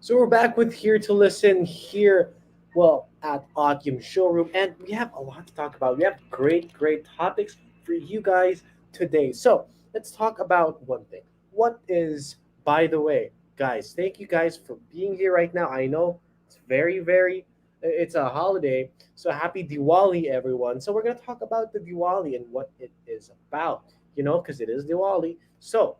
So we're back with Here to Listen here, well, at Autium showroom, and we have a lot to talk about. We have great topics for you guys today. So let's talk about one thing. What is, by the way, guys? Thank you guys for being here right now. I know it's it's a holiday, so happy Diwali, everyone. So we're gonna talk about the Diwali and what it is about. Because it is Diwali. So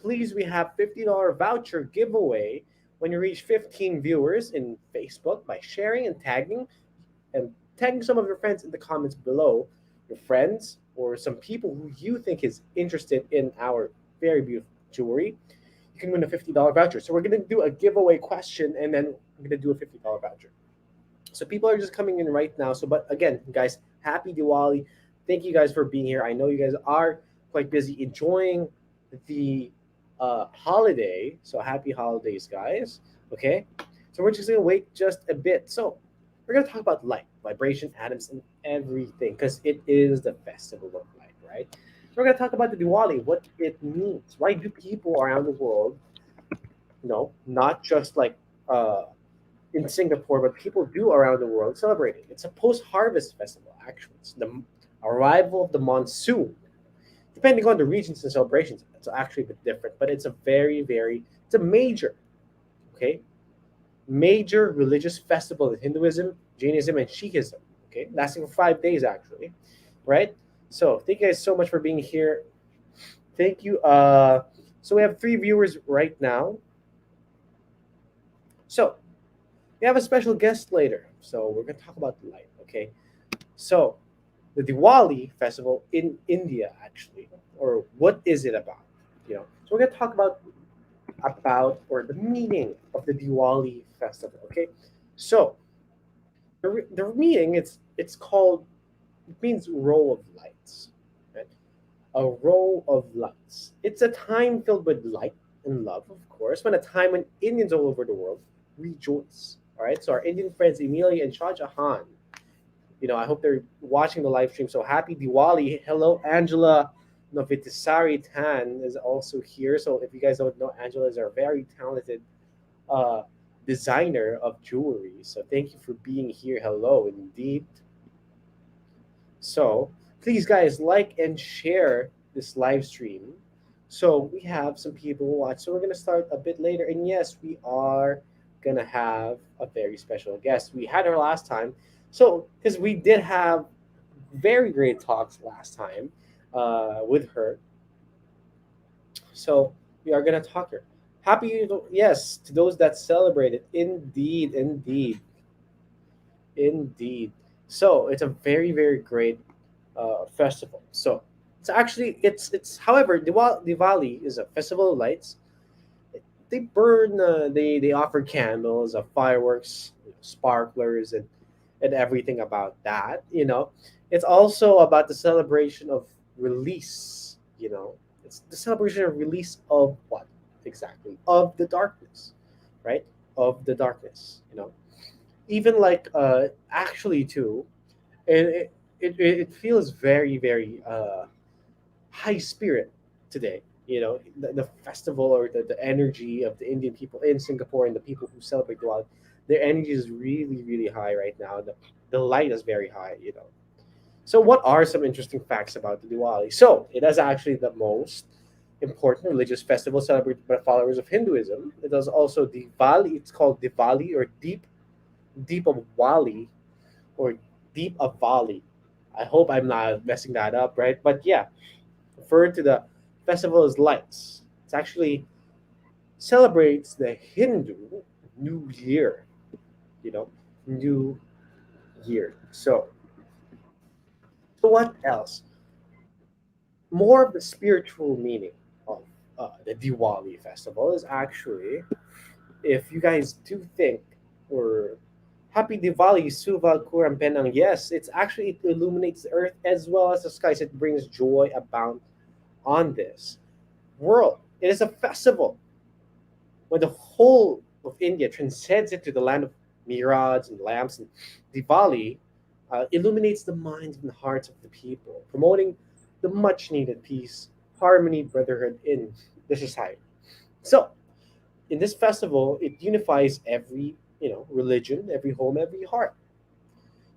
please, we have $50 voucher giveaway when you reach 15 viewers in Facebook by sharing and tagging some of your friends in the comments below, your friends or some people who you think is interested in our very beautiful jewelry. You can win a $50 voucher. So we're gonna do a giveaway question and then we're gonna do a $50 voucher. So people are just coming in right now. So, but again, guys, happy Diwali! Thank you guys for being here. I know you guys are quite busy enjoying the holiday. So happy holidays, guys. Okay. So we're just gonna wait just a bit. So we're gonna talk about light, vibration, atoms, and everything because it is the festival of light, right? So we're gonna talk about the Diwali, what it means. Why do people around the world, not just like uh, in Singapore, but people do around the world celebrate it. It's a post-harvest festival, actually. It's the arrival of the monsoon. Depending on the regions and celebrations, it's actually a bit different, but it's a it's a major, okay, major religious festival in Hinduism, Jainism, and Sikhism. Okay, lasting for 5 days, actually, right? So thank you guys so much for being here. Thank you. So we have three viewers right now. So we have a special guest later. So we're gonna talk about light. Okay. So the Diwali festival in India, actually, or what is it about? So we're gonna talk about or the meaning of the Diwali festival. Okay. So the meaning it's called, it means row of lights. Right? A row of lights. It's a time filled with light and love, of course, when a time when Indians all over the world rejoice. All right. So our Indian friends Emilia and Shah Jahan, I hope they're watching the live stream. So happy Diwali. Hello, Angela Novitisari Tan is also here. So if you guys don't know, Angela is our very talented uh, designer of jewelry. So thank you for being here. Hello, indeed. So please, guys, like and share this live stream. So we have some people who watch. So we're gonna start a bit later, and yes, we are gonna have a very special guest. We had her last time, so because we did have very great talks last time with her. So we are gonna talk her. Happy, yes, to those that celebrated. Indeed. So it's a very great festival. So it's however Diwali is a festival of lights. They burn, they offer candles, fireworks, sparklers, and everything about that. It's also about the celebration of release. It's the celebration of release of what exactly, of the darkness, right? Of the darkness. Even like actually too, it feels very high spirit today. The festival or the energy of the Indian people in Singapore and the people who celebrate Diwali, their energy is really high right now. The light is very high. So what are some interesting facts about the Diwali? So it is actually the most important religious festival celebrated by followers of Hinduism. It is also Diwali. It's called Diwali or Deep of Wali or Deep of Valley. I hope I'm not messing that up, right? But yeah, referred to the festival as lights. It's actually celebrates the Hindu New Year, you know, New Year. So what else? More of the spiritual meaning of the Diwali festival is actually, if you guys do think, or Happy Diwali, Suva Kuram Penang. Yes, it's actually, it illuminates the earth as well as the skies. It brings joy abound on this world. It is a festival when the whole of India transcends into the land of mirage and lamps, and Diwali illuminates the minds and hearts of the people, promoting the much needed peace, harmony, brotherhood in the society. So, in this festival, it unifies every religion, every home, every heart.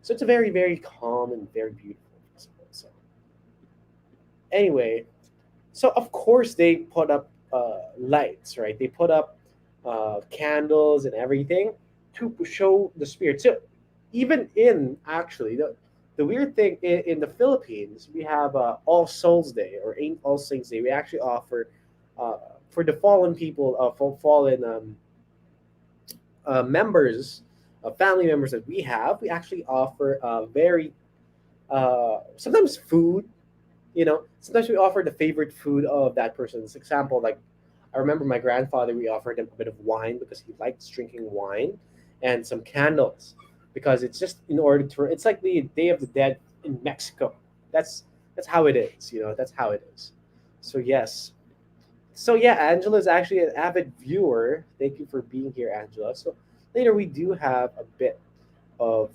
So it's a very very calm and very beautiful festival. So anyway, so of course they put up lights, right? They put up candles and everything to show the spirit. So even in actually the weird thing in the Philippines, we have All Souls Day or Ain't All Saints Day. We actually offer uh, for the fallen people, for fallen members, family members that we have. We actually offer very sometimes food. Sometimes we offer the favorite food of that person's. Example, like I remember my grandfather, we offered him a bit of wine because he likes drinking wine, and some candles because it's just in order to. It's like the Day of the Dead in Mexico. That's how it is. That's how it is. So yes. So yeah, Angela is actually an avid viewer. Thank you for being here, Angela. So later we do have a bit of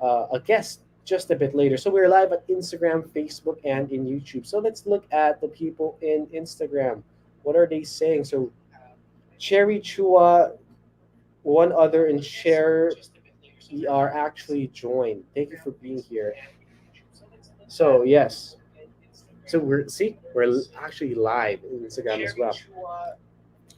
a guest just a bit later. So we're live at Instagram, Facebook, and in YouTube. So let's look at the people in Instagram. What are they saying? So Cherry Chua, one other, and Share, we are actually joined. Thank you for being here. So yes, so we're actually live in Instagram as well.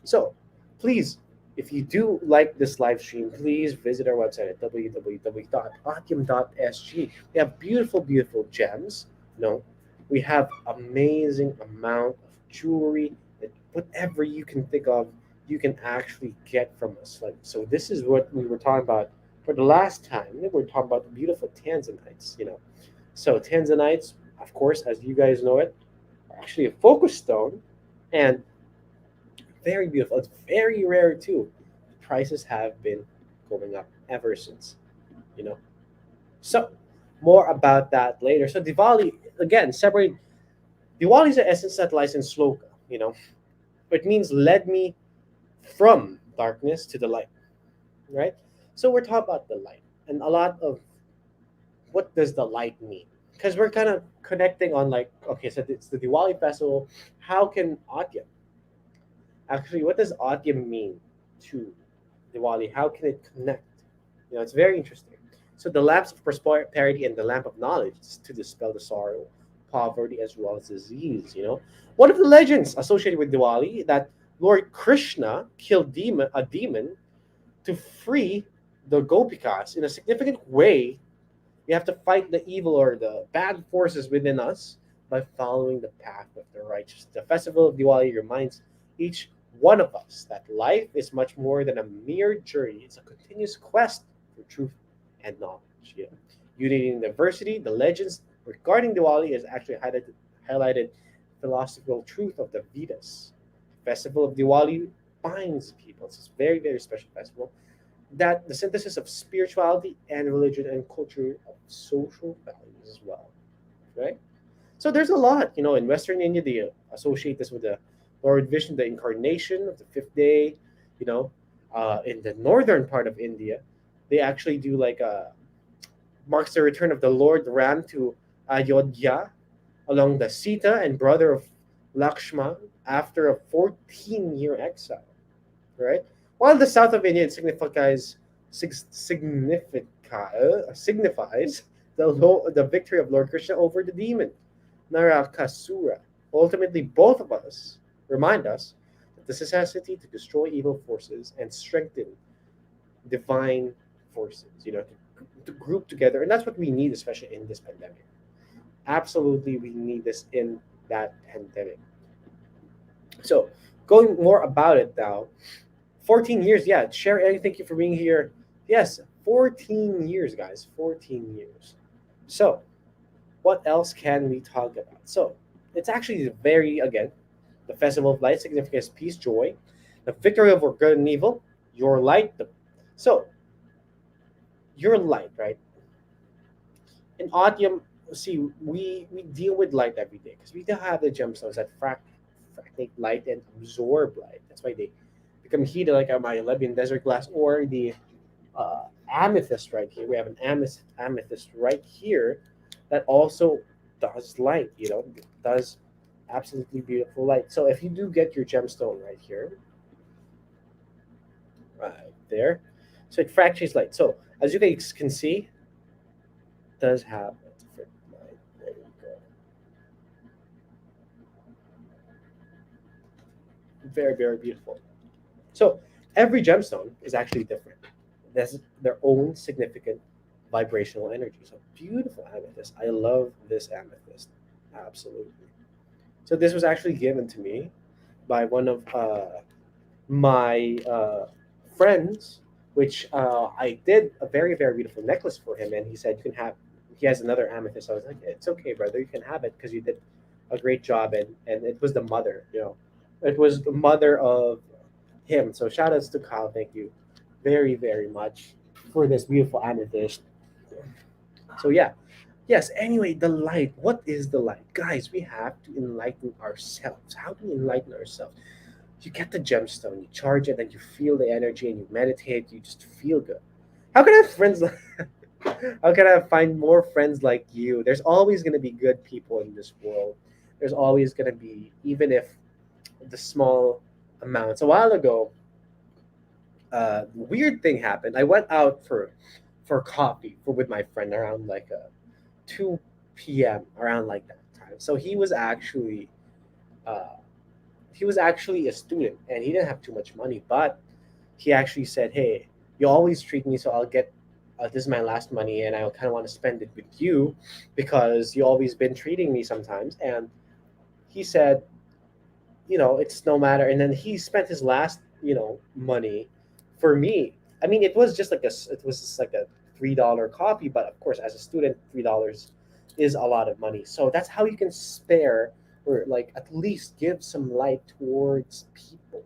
So please, if you do like this live stream, please visit our website at www.autium.sg. We have beautiful, beautiful gems. No, we have amazing amount of jewelry that whatever you can think of, you can actually get from us. Like so, this is what we were talking about for the last time. We were talking about the beautiful tanzanites. So tanzanites, of course, as you guys know it, are actually a focus stone, and very beautiful. It's very rare too. Prices have been going up ever since, you know. So more about that later. So Diwali again, separate. Diwali is the essence that lies in sloka. It means led me from darkness to the light, right? So we're talking about the light, and a lot of what does the light mean? Because we're kind of connecting on like, okay, so it's the Diwali festival. How can Atyam actually? What does Atyam mean to Diwali? How can it connect? It's very interesting. So the lamps of prosperity and the lamp of knowledge is to dispel the sorrow, poverty, as well as disease. One of the legends associated with Diwali that Lord Krishna killed a demon to free the Gopikas in a significant way. We have to fight the evil or the bad forces within us by following the path of the righteous. The festival of Diwali reminds each one of us that life is much more than a mere journey. It's a continuous quest for truth and knowledge. Unity in diversity, the legends regarding Diwali is actually highlighted philosophical truth of the Vedas. The festival of Diwali binds people. It's a very, very special festival that the synthesis of spirituality and religion and culture of social values as well, right? So there's a lot, in Western India, they associate this with the Lord Vishnu, the incarnation of the fifth day. You know, in the northern part of India, they actually do like marks the return of the Lord Ram to Ayodhya along the Sita and brother of Lakshman after a 14-year exile, right? While the south of India signifies the victory of Lord Krishna over the demon, Narakasura. Ultimately, both of us remind us that the necessity to destroy evil forces and strengthen divine forces, to group together. And that's what we need, especially in this pandemic. Absolutely, we need this in that pandemic. So, going more about it now, 14 years, yeah. Sherry, thank you for being here. Yes, 14 years, guys. 14 years. So, what else can we talk about? So, it's actually again, the Festival of Light, significance, peace, joy, the victory over good and evil, your light. So, your light, right? In Audium, see, we deal with light every day because we do have the gemstones that fractate light and absorb light. That's why they become heated, like my Libyan desert glass or the amethyst right here. We have an amethyst right here that also does light. Does absolutely beautiful light. So if you do get your gemstone right here, right there. So it fractures light. So as you guys can see, it does have a different light. There you go. Very, very beautiful. So every gemstone is actually different. There's their own significant vibrational energy. So beautiful amethyst. I love this amethyst. Absolutely. So this was actually given to me by one of my friends, which I did a very, very beautiful necklace for him, and he said you can have. He has another amethyst. I was like, it's okay, brother, you can have it because you did a great job, and it was the mother, it was the mother of him. So shout outs to Kyle. Thank you very, very much for this beautiful amethyst. So yeah, yes. Anyway, the light. What is the light, guys? We have to enlighten ourselves. How do we enlighten ourselves? You get the gemstone, you charge it, and you feel the energy, and you meditate. You just feel good. How can I have friends? How can I find more friends like you? There's always gonna be good people in this world. There's always gonna be, even if the small amounts. A while ago, weird thing happened. I went out for coffee with my friend around like 2 p.m. around like that time. So uh, he was actually a student and he didn't have too much money, but he actually said, "Hey, you always treat me, so I'll get this is my last money, and I kind of want to spend it with you because you always been treating me sometimes." And he said, it's no matter. And then he spent his last, money for me. I mean, it was just like a $3 coffee, but of course, as a student, $3 is a lot of money. So that's how you can spare or like at least give some light towards people.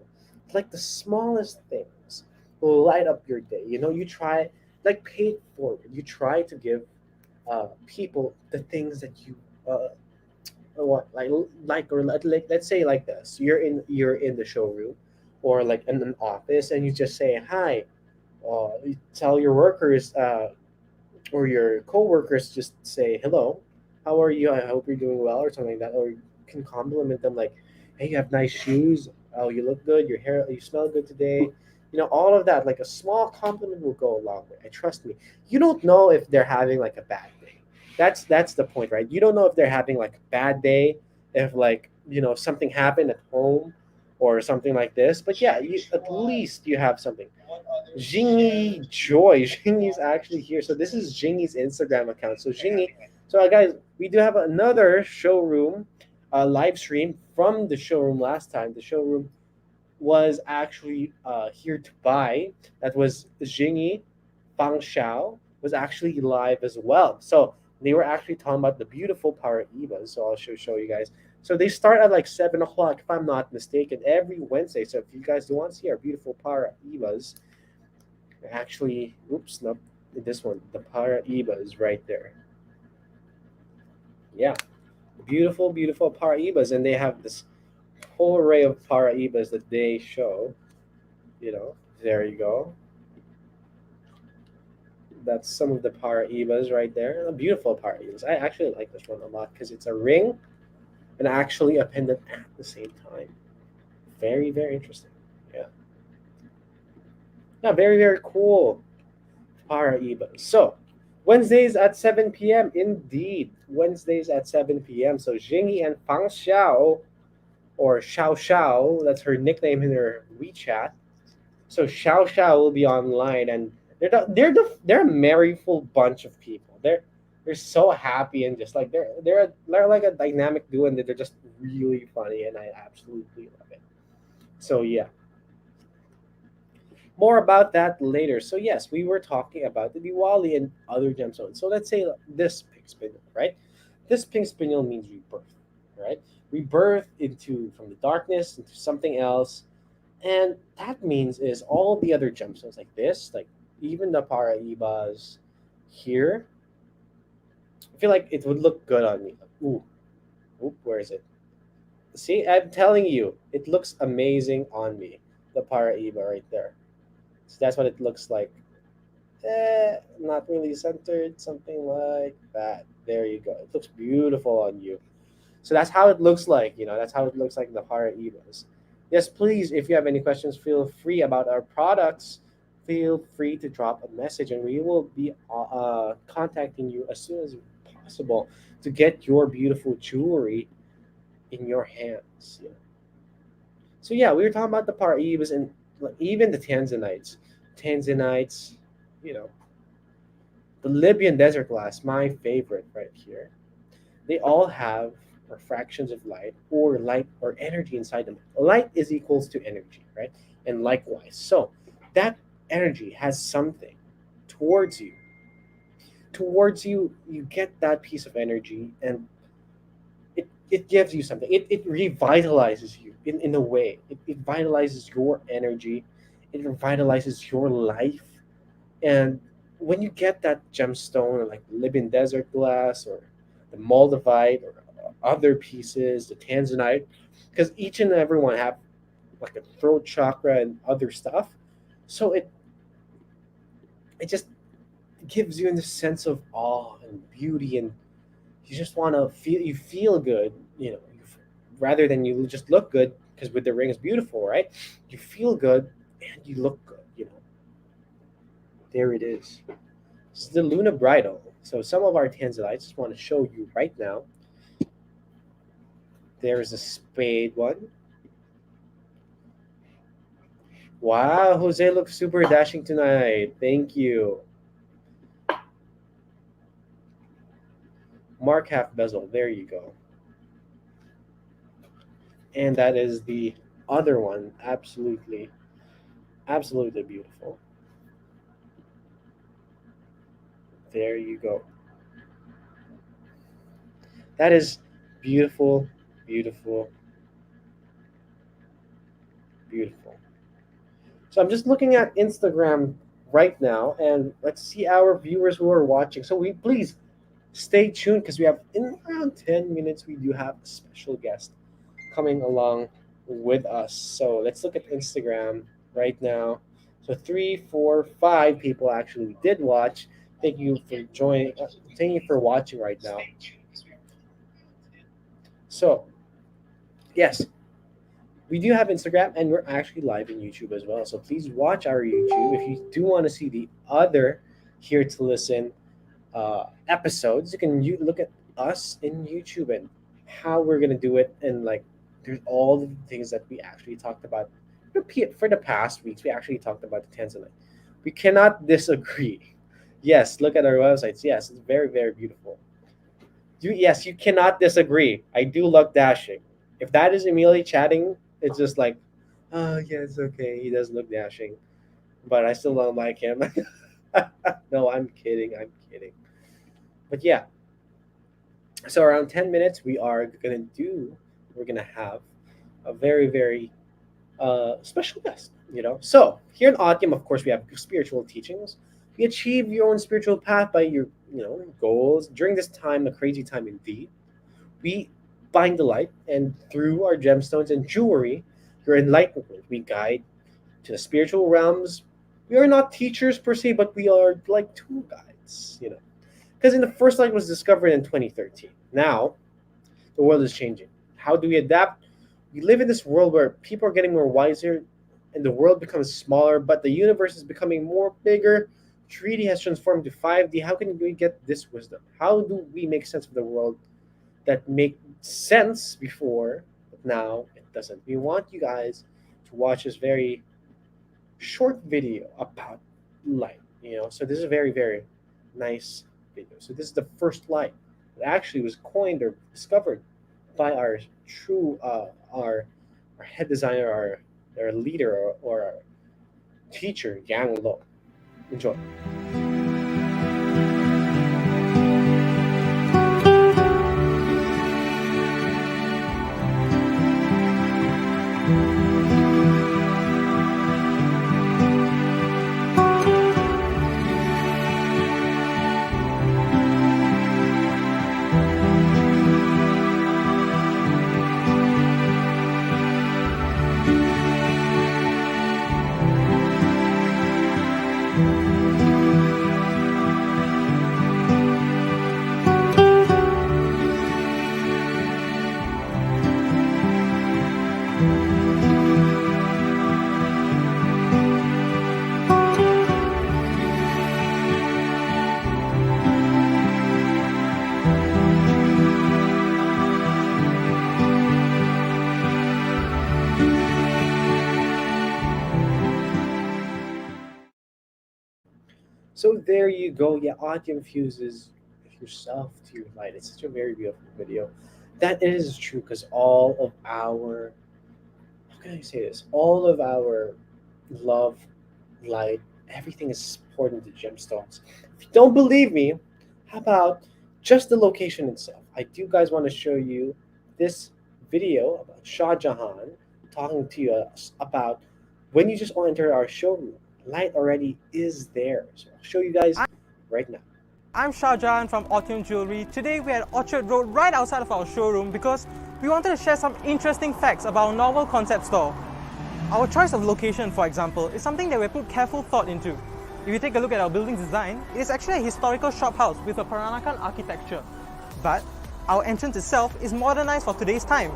Like the smallest things will light up your day. You try like pay it forward. You try to give people the things that you or what let's say like this, you're in the showroom or like in an office, and you just say hi, you tell your workers or your co-workers, just say hello, how are you, I hope you're doing well, or something like that. Or you can compliment them like, hey, you have nice shoes, oh, you look good, your hair, you smell good today. All of that, like a small compliment will go a long way. I trust me. You don't know if they're having like a bad day. That's the point, right? You don't know if they're having like a bad day, if like something happened at home or something like this. But yeah, at least you have something. Jingy Joy. Jingy's actually here. So this is Jingy's Instagram account. So Jingy, so guys, we do have another showroom live stream from the showroom last time. The showroom was actually here to buy. That was Jingy Fang Xiao was actually live as well. So they were actually talking about the beautiful Paraibas. So I'll show you guys. So they start at like 7 o'clock, if I'm not mistaken, every Wednesday. So if you guys do want to see our beautiful Paraibas, actually, oops, no, this one, the Paraiba is right there. Yeah, beautiful, beautiful Paraibas, and they have this whole array of Paraibas that they show. There you go. That's some of the Paraibas right there. Beautiful Paraibas. I actually like this one a lot because it's a ring and actually a pendant at the same time. Very, very interesting. Yeah. Yeah, very, very cool. Paraibas. So, Wednesdays at 7 p.m. Indeed. Wednesdays at 7 p.m. So, Jingy and Fang Xiao, or Xiao Xiao, that's her nickname in her WeChat. So, Xiao Xiao will be online, and they're a merryful bunch of people. They're so happy, and just like they're like a dynamic duo, and they're just really funny, and I absolutely love it. So yeah, more about that later. So yes, we were talking about the Diwali and other gemstones. So let's say this pink spindle, right? This pink spindle means rebirth, right? Rebirth into from the darkness into something else, and that means is all the other gemstones like this, like even the Paraibas here. I feel like it would look good on me. Ooh, ooh, where is it? See, I'm telling you, it looks amazing on me. The Paraiba right there. So that's what it looks like. Not really centered, something like that. There you go. It looks beautiful on you. So that's how it looks like. That's how it looks like in the Paraibas. Yes, please, if you have any questions, feel free about our products. feel free to drop a message, and we will be contacting you as soon as possible to get your beautiful jewelry in your hands. So yeah, we were talking about the Paraibas and like, even the Tanzanites. Tanzanites, you know, the Libyan desert glass, my favorite right here. They all have refractions of light or energy inside them. Light is equals to energy, right? And likewise. So that energy has something towards you. Towards you, you get that piece of energy and it gives you something. It revitalizes you in a way. It vitalizes your energy. It revitalizes your life. And when you get that gemstone, like Libyan desert glass or the Moldavite or other pieces, the Tanzanite, because each and every one have like a throat chakra and other stuff. So it just gives you in the sense of awe and beauty, and you just want to feel good, rather than you just look good, because with the ring is beautiful, right? You feel good and you look good. There it is. This is the Luna Bridal. So some of our tanzanites, just want to show you right now. There's a spade one. Wow, Jose looks super dashing tonight. Thank you. Mark half bezel. There you go. And that is the other one. Absolutely, absolutely beautiful. There you go. That is beautiful, beautiful, beautiful. So I'm just looking at Instagram right now, and let's see our viewers who are watching. So we please stay tuned because we have in around 10 minutes we do have a special guest coming along with us. So let's look at Instagram right now. So 3, 4, 5 people actually did watch. Thank you for joining. Thank you for watching right now. So yes, we do have Instagram and we're actually live in YouTube as well. So please watch our YouTube if you do want to see the other Here to Listen episodes. You can look at us in YouTube and how we're gonna do it, and like there's all the things that we actually talked about. For the past weeks, we actually talked about the Tanzanite. We cannot disagree. Yes, look at our websites. Yes, it's very very beautiful. Yes, you cannot disagree. I do look dashing. If that is Emily chatting, it's just like, oh yeah, it's okay. He does look dashing, but I still don't like him. No, I'm kidding. I'm kidding. But yeah, so around 10 minutes, we're gonna have a very very special guest. So here in Autium, of course, we have spiritual teachings. We achieve your own spiritual path by your goals during this time, a crazy time indeed. We bind the light, and through our gemstones and jewelry, your enlightenment, we guide to the spiritual realms. We are not teachers per se, but we are like tour guides. Because in the first light was discovered in 2013. Now, the world is changing. How do we adapt? We live in this world where people are getting more wiser and the world becomes smaller, but the universe is becoming more bigger. 3D has transformed to 5D. How can we get this wisdom? How do we make sense of the world that made sense before, but now it doesn't? We want you guys to watch this very short video about light. So this is a very, very nice video. So this is the first light that actually was coined or discovered by our true our head designer, our leader, or our teacher, Yang Lo. Enjoy. So there you go. Yeah, Autium fuses yourself to your light. It's such a very beautiful video. That is true because all of our, how can I say this? All of our love, light, everything is poured into gemstones. If you don't believe me, how about just the location itself? I do guys want to show you this video about Shah Jahan talking to us about when you just enter our showroom. Light already is there. So I'll show you guys right now. I'm Shah Jahan from Autium Jewellery. Today we're at Orchard Road right outside of our showroom because we wanted to share some interesting facts about our novel concept store. Our choice of location, for example, is something that we put careful thought into. If you take a look at our building's design, it is actually a historical shophouse with a Peranakan architecture. But our entrance itself is modernized for today's time.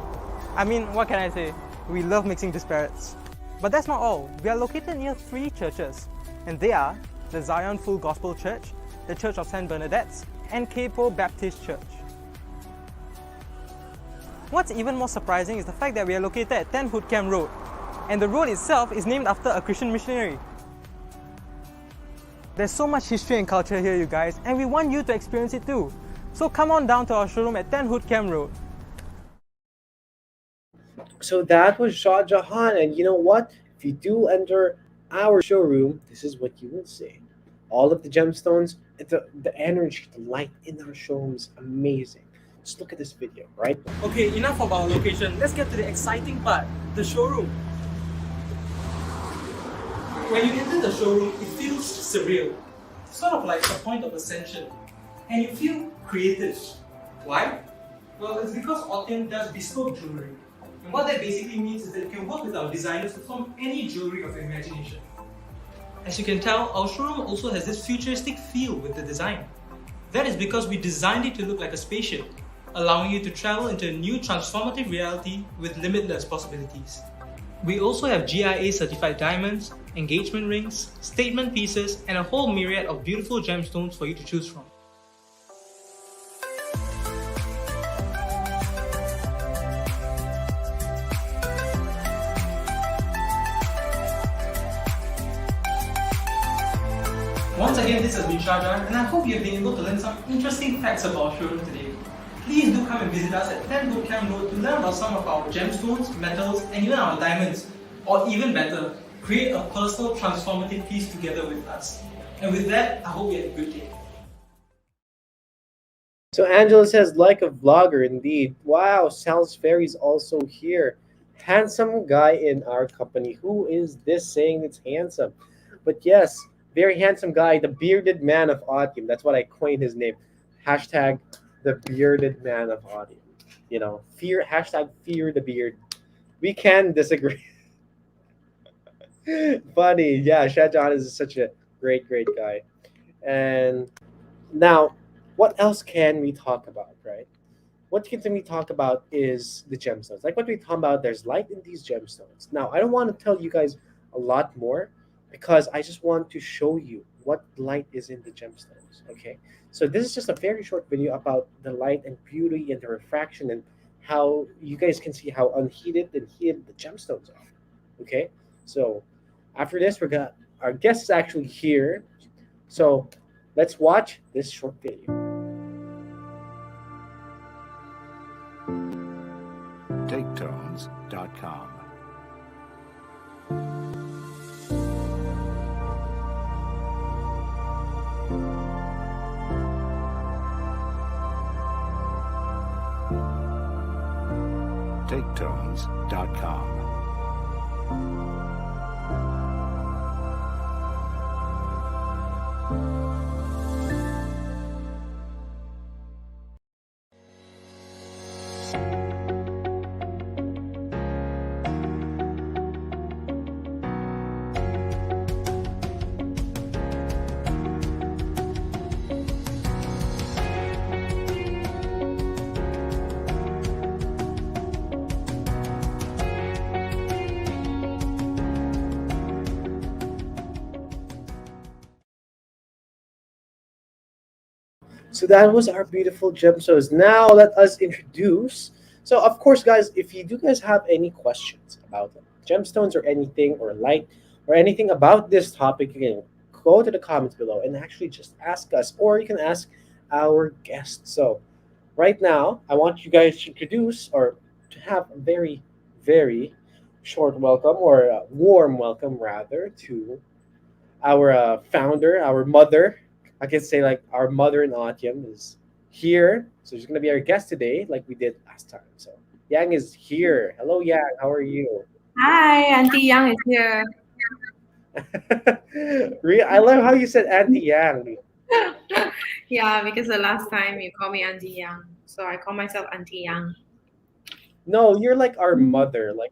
I mean, what can I say? We love mixing disparates. But that's not all. We are located near 3 churches, and they are the Zion Full Gospel Church, the Church of St. Bernadette's, and Capo Baptist Church. What's even more surprising is the fact that we are located at 10 Hoodcam Road, and the road itself is named after a Christian missionary. There's so much history and culture here, you guys, and we want you to experience it too. So come on down to our showroom at 10 Hoodcam Road. So that was Shah Jahan, and you know what? If you do enter our showroom, this is what you will see. All of the gemstones, the energy, the light in our showroom is amazing. Just look at this video, right? Okay, enough of our location. Let's get to the exciting part, the showroom. When you enter the showroom, it feels surreal. Sort of like a point of ascension. And you feel creative. Why? Well, it's because Autium does bespoke jewelry. And what that basically means is that you can work with our designers to form any jewelry of your imagination. As you can tell, our showroom also has this futuristic feel with the design. That is because we designed it to look like a spaceship, allowing you to travel into a new transformative reality with limitless possibilities. We also have GIA certified diamonds, engagement rings, statement pieces, and a whole myriad of beautiful gemstones for you to choose from. Once again, this has been Shah Jahan, and I hope you've been able to learn some interesting facts about our showroom today. Please do come and visit us at 10 Hoodcam Road to learn about some of our gemstones, metals, and even our diamonds. Or even better, create a personal transformative piece together with us. And with that, I hope you have a good day. So Angela says, like a vlogger indeed. Wow, Sal's Fairy's also here. Handsome guy in our company. Who is this saying it's handsome? But yes, very handsome guy, the bearded man of Autium. That's what I coined his name. Hashtag the bearded man of Autium. You know, hashtag fear the beard. We can disagree. Funny. Yeah, Shah Jahan is such a great guy. And now, what else can we talk about, right? What can we talk about is the gemstones. Like what we talk about, there's light in these gemstones. Now, I don't want to tell you guys a lot more because I just want to show you what light is in the gemstones, okay? So this is just a very short video about the light and beauty and the refraction and how you guys can see how unheated and heated the gemstones are, okay? So after this, our guest is actually here. So let's watch this short video. TakeTones.com. TakeTones.com. So that was our beautiful gemstones. Now let us introduce. So of course, guys, if you do guys have any questions about gemstones or anything or light or anything about this topic, you can go to the comments below and actually just ask us, or you can ask our guests. So right now, I want you guys to introduce or to have a very, very short welcome or a warm welcome rather to our founder, our mother. I can say like our mother in Autium is here. So she's gonna be our guest today, like we did last time. So Yang is here. Hello, Yang. How are you? Hi, Auntie Young is here. I love how you said Auntie Yang. Yeah, because the last time you called me Auntie Young, so I call myself Auntie Young. No, you're like our mother, like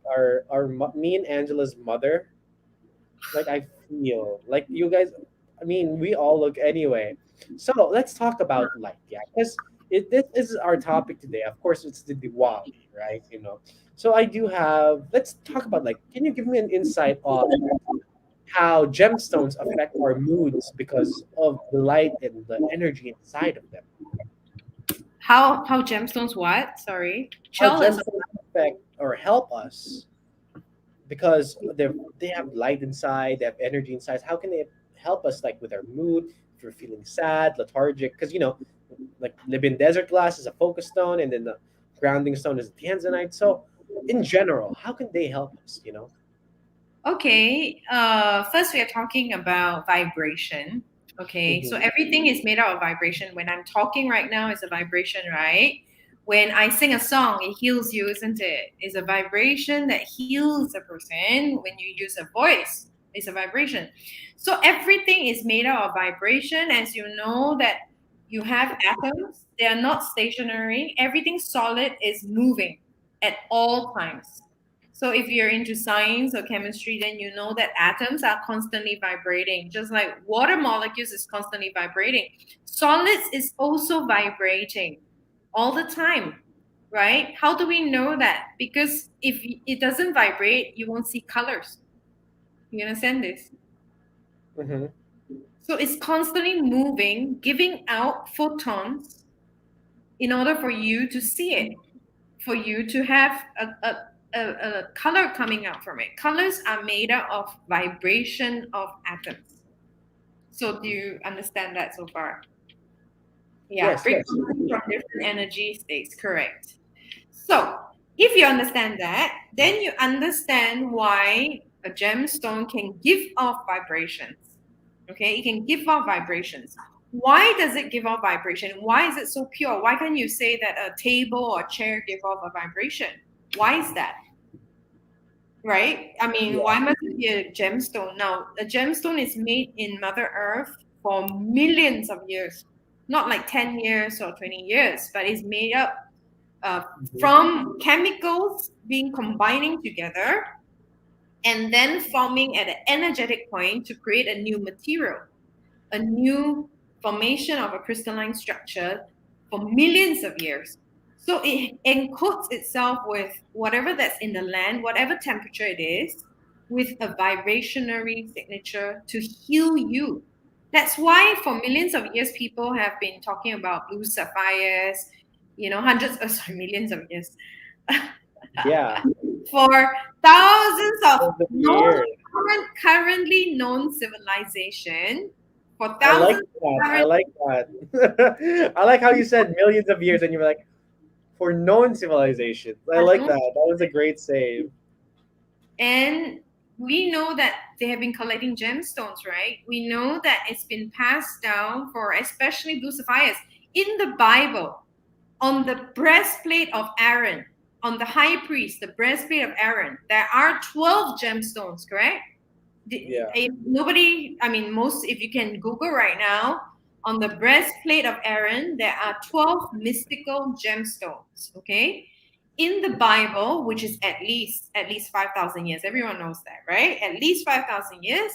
me and Angela's mother. Like I feel like you guys. I mean, we all look anyway. So let's talk about light, yeah, because this is our topic today. Of course, it's the Diwali, right? So I do have. Let's talk about like. Can you give me an insight on how gemstones affect our moods because of the light and the energy inside of them? How gemstones what? Sorry. How Chill is gemstones affect or help us because they have light inside, they have energy inside. How can they help us like with our mood if we're feeling sad, lethargic? Because like Libyan desert glass is a focus stone, and then the grounding stone is tanzanite. So, in general, how can they help us? okay. First we are talking about vibration. Okay, so Hmm. everything is made out of vibration. When I'm talking right now, it's a vibration, right? When I sing a song, it heals you, isn't it? It's a vibration that heals a person. When you use a voice, it's a vibration. So everything is made out of vibration. As you know, that you have atoms, they are not stationary. Everything solid is moving at all times. So if you're into science or chemistry, then you know that atoms are constantly vibrating, just like water molecules is constantly vibrating. Solids is also vibrating all the time, right? How do we know that? Because if it doesn't vibrate, you won't see colors. You understand this? Hmm. So it's constantly moving, giving out photons in order for you to see it, for you to have a color coming out from it. Colors are made out of vibration of atoms. So do you understand that so far? Yeah, Yes, yes. frequencies from different energy states, correct. So if you understand that, then you understand why a gemstone can give off vibrations. Okay, it can give off vibrations. Why does it give off vibration? Why is it so pure? Why can't you say that a table or chair give off a vibration? Why is that? Right? I mean, Yeah. why must it be a gemstone? Now, a gemstone is made in Mother Earth for millions of years, not like 10 years or 20 years, but it's made up uh, Hmm. from chemicals being combining together and then forming at an energetic point to create a new material, a new formation of a crystalline structure for millions of years. So it encodes itself with whatever that's in the land, whatever temperature it is, with a vibrationary signature to heal you. That's why for millions of years, people have been talking about blue sapphires, hundreds of sorry, millions of years. Yeah. For thousands of Over the known years. currently known civilization, for I like thousands that. of I current, like that. I like how you said millions of years and you were like, for known civilizations. I like that. That was a great save. and we know that they have been collecting gemstones, right? We know that it's been passed down for especially blue sapphires in the Bible. On the breastplate of Aaron, on the high priest, the breastplate of Aaron, there are 12 gemstones, correct? Yeah. Nobody, I mean, most, if you can Google right now, on the breastplate of Aaron, there are 12 mystical gemstones, okay? In the Bible, which is at least 5,000 years, everyone knows that, right? At least 5,000 years,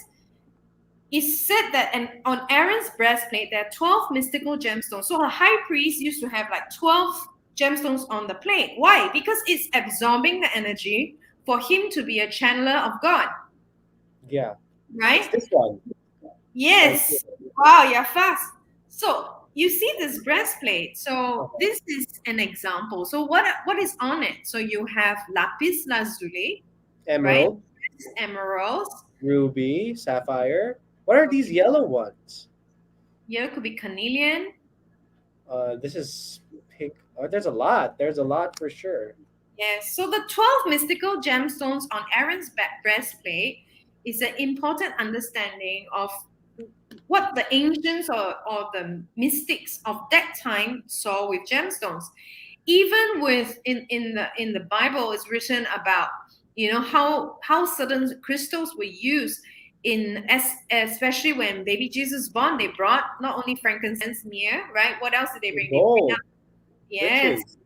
it said that and on Aaron's breastplate, there are 12 mystical gemstones. So a high priest used to have like 12 gemstones on the plate. Why? Because it's absorbing the energy for him to be a channeler of God, Yeah. It's right? this one right here. Yes. Wow, you're fast. So you see this breastplate. So Uh-huh. this is an example. So what is on it? So you have lapis lazuli, right? Emerald, Emeralds, ruby, sapphire. What are these Okay. yellow ones? Yellow could be carnelian. This is pink. Oh, there's a lot. There's a lot for sure. Yes. So the 12 mystical gemstones on Aaron's breastplate is an important understanding of what the ancients or the mystics of that time saw with gemstones. Even with in the Bible, it's written about how certain crystals were used especially when baby Jesus born. They brought not only frankincense, myrrh, right? What else did they bring? They bring Gold, out, yes, riches.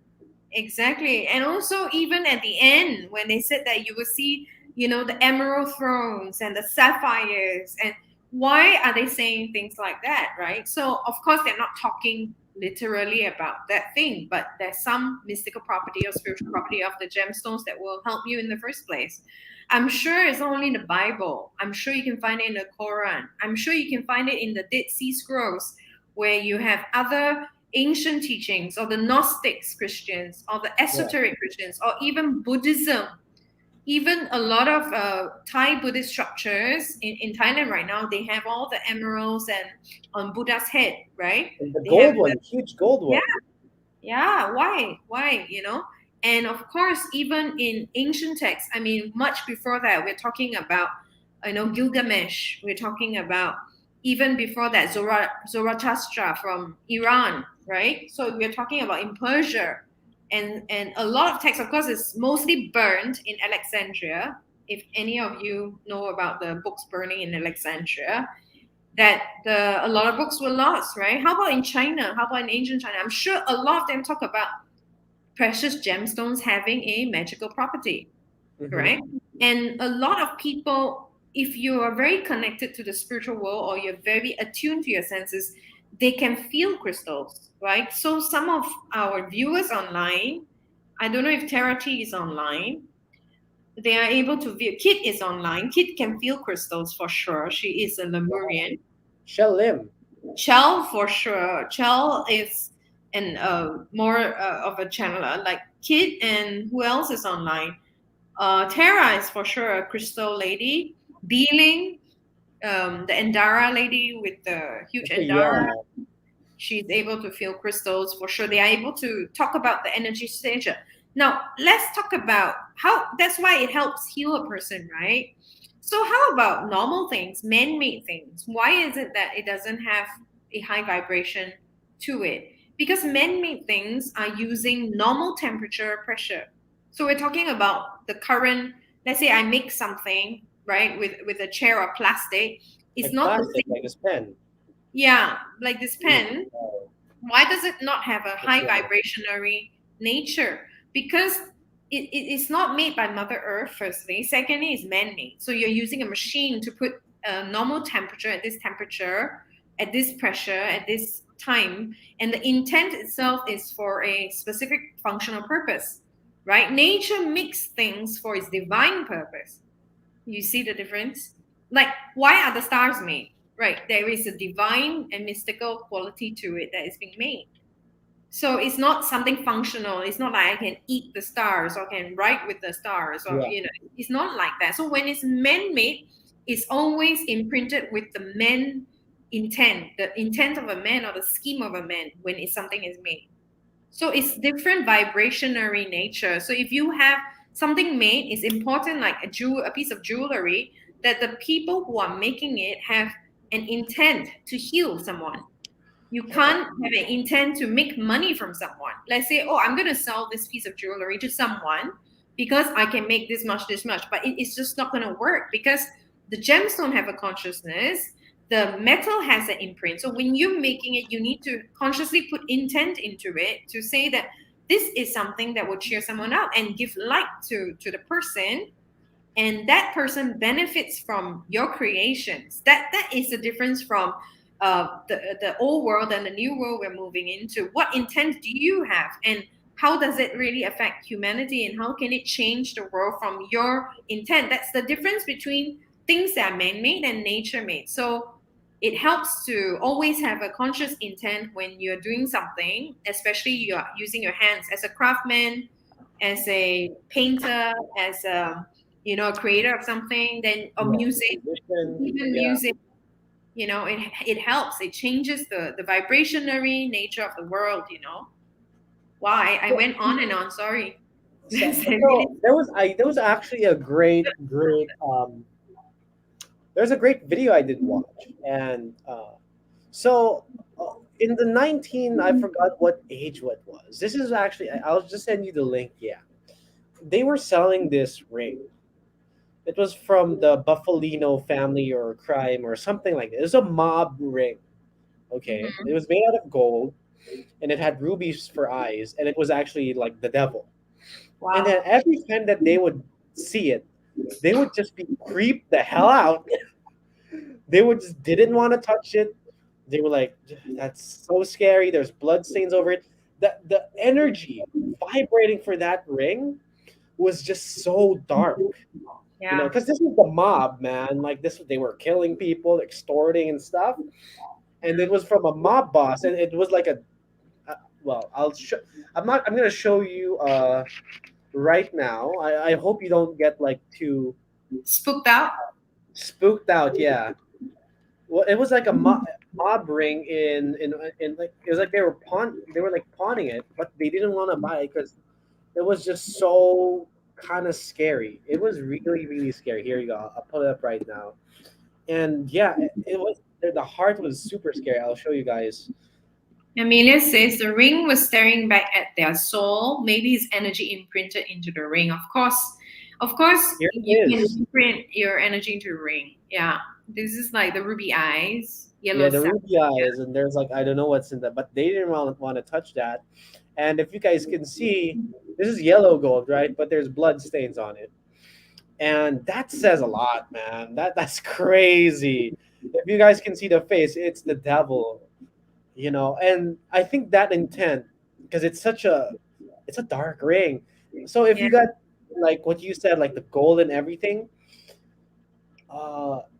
exactly. And also, even at the end, when they said that you will see, the emerald thrones and the sapphires, and why are they saying things like that, right? So, of course, they're not talking literally about that thing, but there's some mystical property or spiritual property of the gemstones that will help you in the first place. I'm sure it's not only in the Bible. I'm sure you can find it in the Quran. I'm sure you can find it in the Dead Sea Scrolls, where you have other ancient teachings, or the Gnostics Christians, or the Yeah. esoteric Christians, or even Buddhism. Even a lot of Thai Buddhist structures in Thailand right now, they have all the emeralds and on Buddha's head, right? And the They have gold one, the huge gold yeah, one. yeah. Why? And of course, even in ancient texts, I mean, much before that, we're talking about, Gilgamesh. We're talking about even before that, Zoroaster from Iran, right? So we're talking about in Persia, and a lot of texts, of course, is mostly burned in Alexandria. If any of you know about the books burning in Alexandria, that a lot of books were lost, right? How about in China? How about in ancient China? I'm sure a lot of them talk about precious gemstones having a magical property, Hmm. correct? And a lot of people, if you are very connected to the spiritual world or you're very attuned to your senses, they can feel crystals, right? So some of our viewers online, I don't know if Tara T is online, they are able to view. Kit is online. Kit can feel crystals for sure. She is a Wow. Lemurian. Shell Lim. Chell for sure. Chell is an more of a channeler like Kit, and who else is online? Tara is for sure a crystal lady. Beeling, the Endara lady with the huge Endara, Yeah, she's able to feel crystals for sure. They are able to talk about the energy signature. Now, let's talk about how that's why it helps heal a person, right? So, how about normal things, man made things? Why is it that it doesn't have a high vibration to it? Because man made things are using normal temperature pressure. So, we're talking about the current, let's say I make something, right, with a chair of plastic. It's like not the plastic, same. like this pen. Yeah, like this Mm. pen, Oh, why does it not have a that's high right. vibrationary nature? Because it is not made by Mother Earth, firstly. Secondly, it's man-made. So you're using a machine to put a normal temperature, at this pressure, at this time, and the intent itself is for a specific functional purpose, right? Nature makes things for its divine purpose. You see the difference? Like, why are the stars made? Right, there is a divine and mystical quality to it that is being made. So it's not something functional. It's not like I can eat the stars or can write with the stars, or Yeah, it's not like that. So when it's man-made, it's always imprinted with the man intent, the intent of a man or the scheme of a man when it's something is made. So it's different vibrationary nature. So if you have something made, it's important, like a piece of jewelry, that the people who are making it have an intent to heal someone. You yeah. can't have an intent to make money from someone. Let's say, oh, I'm going to sell this piece of jewelry to someone because I can make this much. But it's just not going to work because the gemstone have a consciousness. The metal has an imprint. So when you're making it, you need to consciously put intent into it to say that this is something that will cheer someone up and give light to the person, and that person benefits from your creations. That is the difference from the old world and the new world we're moving into. What intent do you have, and how does it really affect humanity, and how can it change the world from your intent? That's the difference between things that are man-made and nature-made. So it helps to always have a conscious intent when you're doing something, especially you're using your hands as a craftsman, as a painter, as a a creator of something, then or Yeah. music, Musician. even Yeah. music. it helps. It changes the vibrationary nature of the world. Why I went on and on. Sorry. So there was actually a there's a great video I did watch, and so in the 19, I forgot what age what was. This is actually I'll just send you the link. Yeah, they were selling this ring. It was from the Buffalino family or crime or something like that. It was a mob ring. Okay, Mhm. it was made out of gold and it had rubies for eyes, and it was actually like the devil. And then Wow. every time that they would see it, they would just be creeped the hell out. They would just didn't want to touch it. They were like, "That's so scary. There's blood stains over it." The energy vibrating for that ring was just so dark. Yeah. Because this was the mob, man. Like this, they were killing people, extorting and stuff, and it was from a mob boss, and it was like well, I'll show. I'm not. I'm gonna show you right now. I hope you don't get like too Spooked out. spooked out. Yeah. Well, it was like a mob ring in like it was like they were like pawning it, but they didn't want to buy it because it was just so kind of scary. It was really scary. Here you go. I'll pull it up right now. And yeah, it was the heart was super scary. I'll show you guys. Amelia says the ring was staring back at their soul. Maybe his energy imprinted into the ring. Of course, Here it you can is. imprint your energy into a ring. Yeah, this is like the ruby eyes, Yeah, yellow the sap. ruby eyes, and there's like I don't know what's in that, but they didn't want to touch that. And if you guys can see, this is yellow gold, right? But there's blood stains on it, and that says a lot, man. That's crazy. If you guys can see the face, it's the devil, And I think that intent, because it's a dark ring. So if Yeah, you got like what you said, like the gold and everything,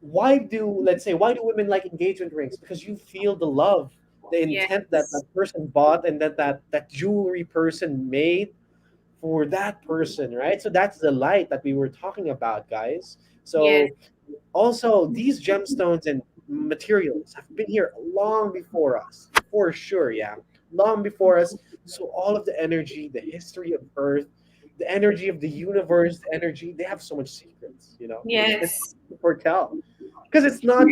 why do women like engagement rings? Because you feel the love, the intent that yes, that person bought and that jewelry person made for that person, right? So that's the light that we were talking about, guys. yes, So also these gemstones and materials have been here long before us, for sure. Yeah, long before us. So all of the energy, the history of earth, the energy of the universe, the energy, they have so much secrets, it's yes, hard to foretell because it's not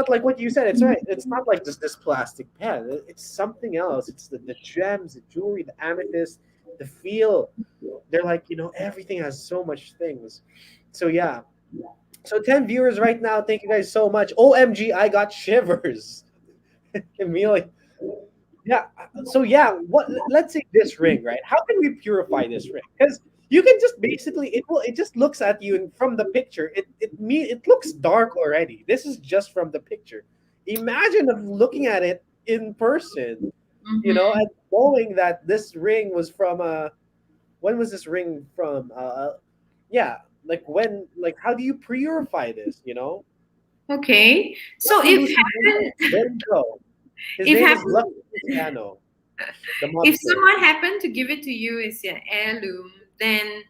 like what you said. It's right. It's not like just this plastic pen. It's something else. It's the gems, the jewelry, the amethyst, the feel. They're like, everything has so much things. So yeah. So 10 viewers right now. Thank you guys so much. OMG, I got shivers. Emilio. Yeah. So yeah, let's say this ring, right? How can we purify this ring? Because you can just basically it just looks at you and from the picture. It looks dark already. This is just from the picture. Imagine of looking at it in person, mm-hmm. and knowing that this ring was from when was this ring from? Yeah, like when how do you purify this, Okay. What So if solution? There you go. His if name is happen Lucky Cristiano, the if mobster. someone happened to give it to you as an heirloom, then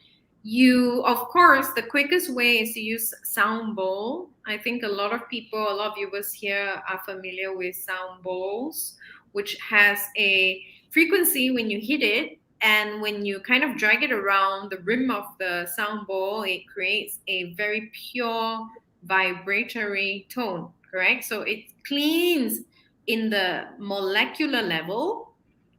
of course, the quickest way is to use sound bowl. I think a lot of viewers here are familiar with sound bowls, which has a frequency when you hit it, and when you kind of drag it around the rim of the sound bowl, it creates a very pure vibratory tone, correct? So it cleans in the molecular level.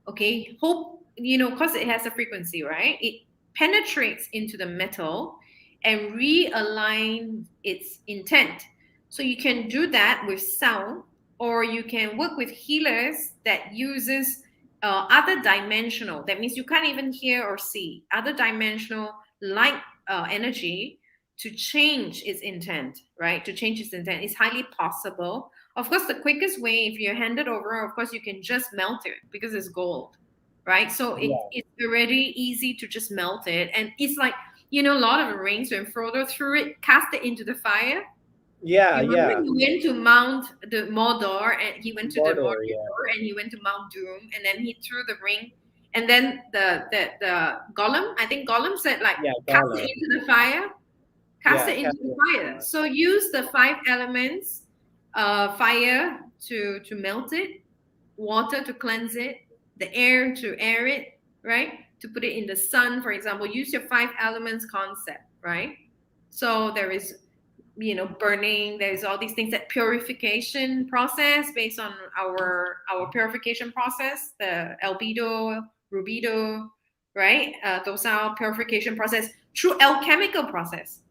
Okay, hope because it has a frequency, right? It penetrates into the metal and realign its intent. So you can do that with sound, or you can work with healers that uses other dimensional, that means you can't even hear or see, other dimensional light energy to change its intent, right? To change its intent is highly possible. Of course, the quickest way, if you hand it over, of course, you can just melt it because it's gold, right? So Yeah, it's already easy to just melt it. And it's like, a lot of rings, when Frodo threw it, cast it into the fire. yeah, You remember yeah. he went to Mount the Mordor, and he went to the Mordor, yeah, Mordor, and he went to Mount Doom, and then he threw the ring. And then the Gollum, I think Gollum said, like, yeah. cast it Gollum, into the fire, cast yeah. it into the Captain fire. Mark. So use the five elements fire to melt it, water to cleanse it, the air to air it, right? To put it in the sun, for example, use your five elements concept, right? So there is, burning. There's all these things, that purification process based on our purification process, the albedo, rubido, right? Those are purification process through alchemical process.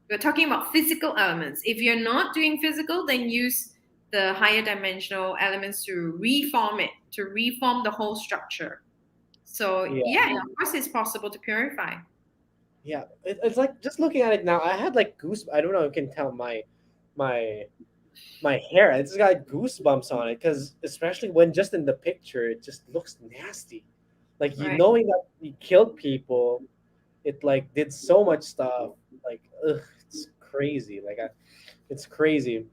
We're talking about physical elements. If you're not doing physical, then use the higher dimensional elements to reform it, to reform the whole structure. So Yeah, yeah, of course it's possible to purify. yeah. It's like just looking at it now. I had like goose. I don't know if you can tell my my hair. It's got goosebumps on it because especially when just in the picture, it just looks nasty. Like you Right. knowing that you killed people, it like did so much stuff. Like ugh, it's crazy. It's crazy.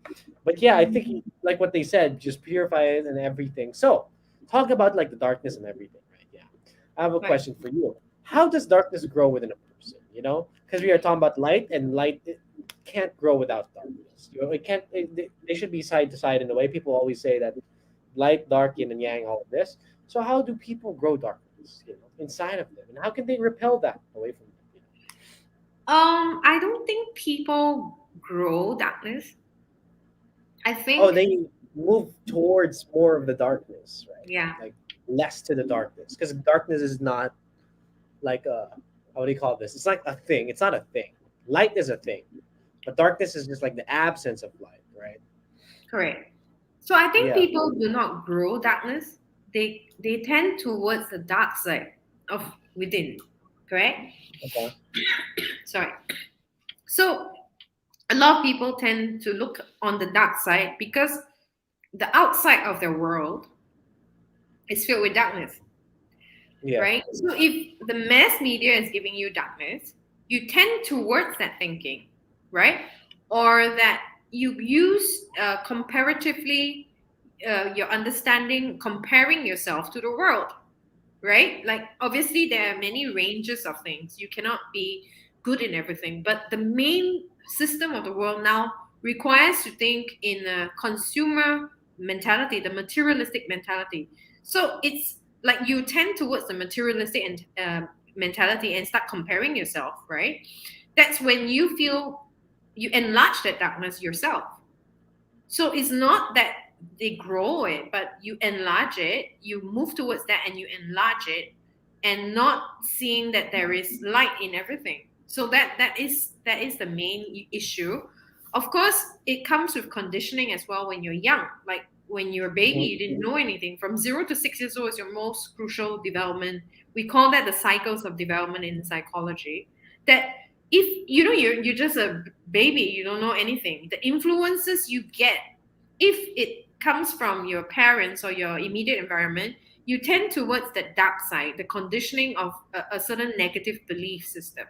But yeah, I think like what they said, just purify it and everything. So talk about like the darkness and everything, right? Yeah. I have a Right. question for you. How does darkness grow within a person? You know, because we are talking about light, and light it can't grow without darkness. You know, it can't. They should be side to side in a way. People always say that light, dark, yin and yang, all of this. So how do people grow darkness? You know, inside of them, and how can they repel that away from them? You I don't think people grow darkness. I know? Oh, think, they move towards more of the darkness, right? yeah, Like less to the darkness, because darkness is not like a what do you call this? It's like a thing. It's not a thing. Light is a thing, but darkness is just like the absence of light, right? correct. So I think Yeah. people do not grow darkness. They tend towards the dark side of within. Correct? Okay. Sorry. So a lot of people tend to look on the dark side because the outside of their world is filled with darkness, Yeah. right? So if the mass media is giving you darkness, you tend towards that thinking, right? Or that you use comparatively your understanding, comparing yourself to the world, right? Like obviously there are many ranges of things. You cannot be good in everything, but the main system of the world now requires to think in a consumer mentality, the materialistic mentality. So it's like you tend towards the materialistic and mentality and start comparing yourself, right? That's when you feel you enlarge that darkness yourself. So it's not that they grow it, but you enlarge it, you move towards that and you enlarge it, and not seeing that there is light in everything. So that is the main issue. Of course, it comes with conditioning as well when you're young. Like when you're a baby, Mhm. you didn't know anything. From 0 to 6 years old is your most crucial development. We call that the cycles of development in psychology. That if you're just a baby, you don't know anything, the influences you get, if it comes from your parents or your immediate environment, you tend towards the dark side, the conditioning of a certain negative belief system.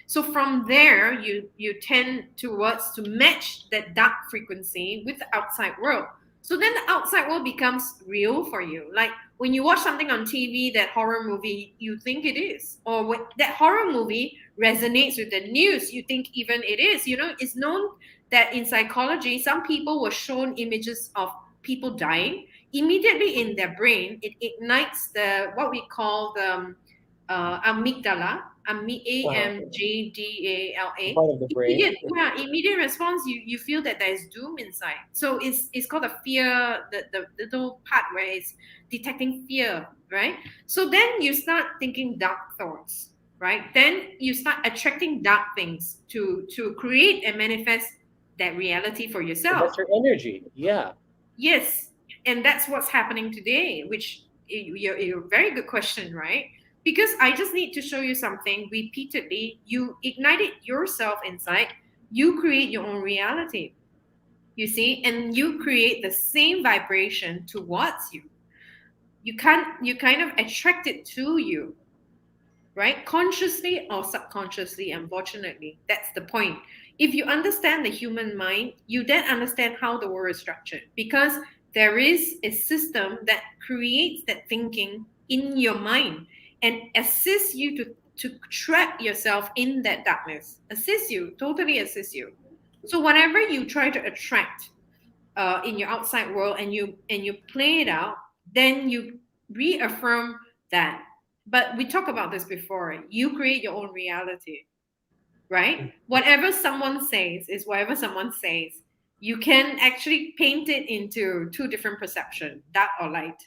So from there, you tend towards to match that dark frequency with the outside world. So then the outside world becomes real for you. Like when you watch something on TV, that horror movie, you think it is. Or when that horror movie resonates with the news, you think even it is. It's known that in psychology, some people were shown images of people dying. Immediately in their brain, it ignites the what we call the amygdala, Uh-huh. AMGDALA. Part of the brain. Immediate response. You feel that there is doom inside. So it's called a fear. The little part where it's detecting fear, right? So then you start thinking dark thoughts, right? Then you start attracting dark things to create and manifest that reality for So yourself. that's your energy. Yeah. Yes, and that's what's happening today, which you're a very good question, right? Because I just need to show you something repeatedly. You ignite it yourself inside, you create your own reality, you see, and you create the same vibration towards you. You kind of attract it to you, right? Consciously or subconsciously, unfortunately. That's the point. If you understand the human mind, you then understand how the world is structured because there is a system that creates that thinking in your mind and assists you to trap yourself in that darkness. Assist you, totally assist you. So whatever you try to attract, in your outside world, and you play it out, then you reaffirm that. But we talked about this before. You create your own reality, right? Whatever someone says is whatever someone says. You can actually paint it into two different perception, dark or light.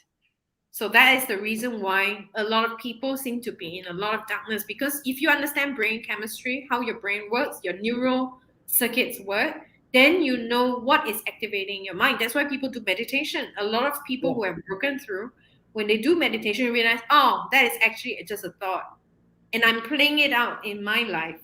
So that is the reason why a lot of people seem to be in a lot of darkness, because if you understand brain chemistry, how your brain works, your neural circuits work, then you know what is activating your mind. That's why people do meditation. A lot of people Yeah. who have broken through, when they do meditation, realize, oh, that is actually just a thought. And I'm playing it out in my life,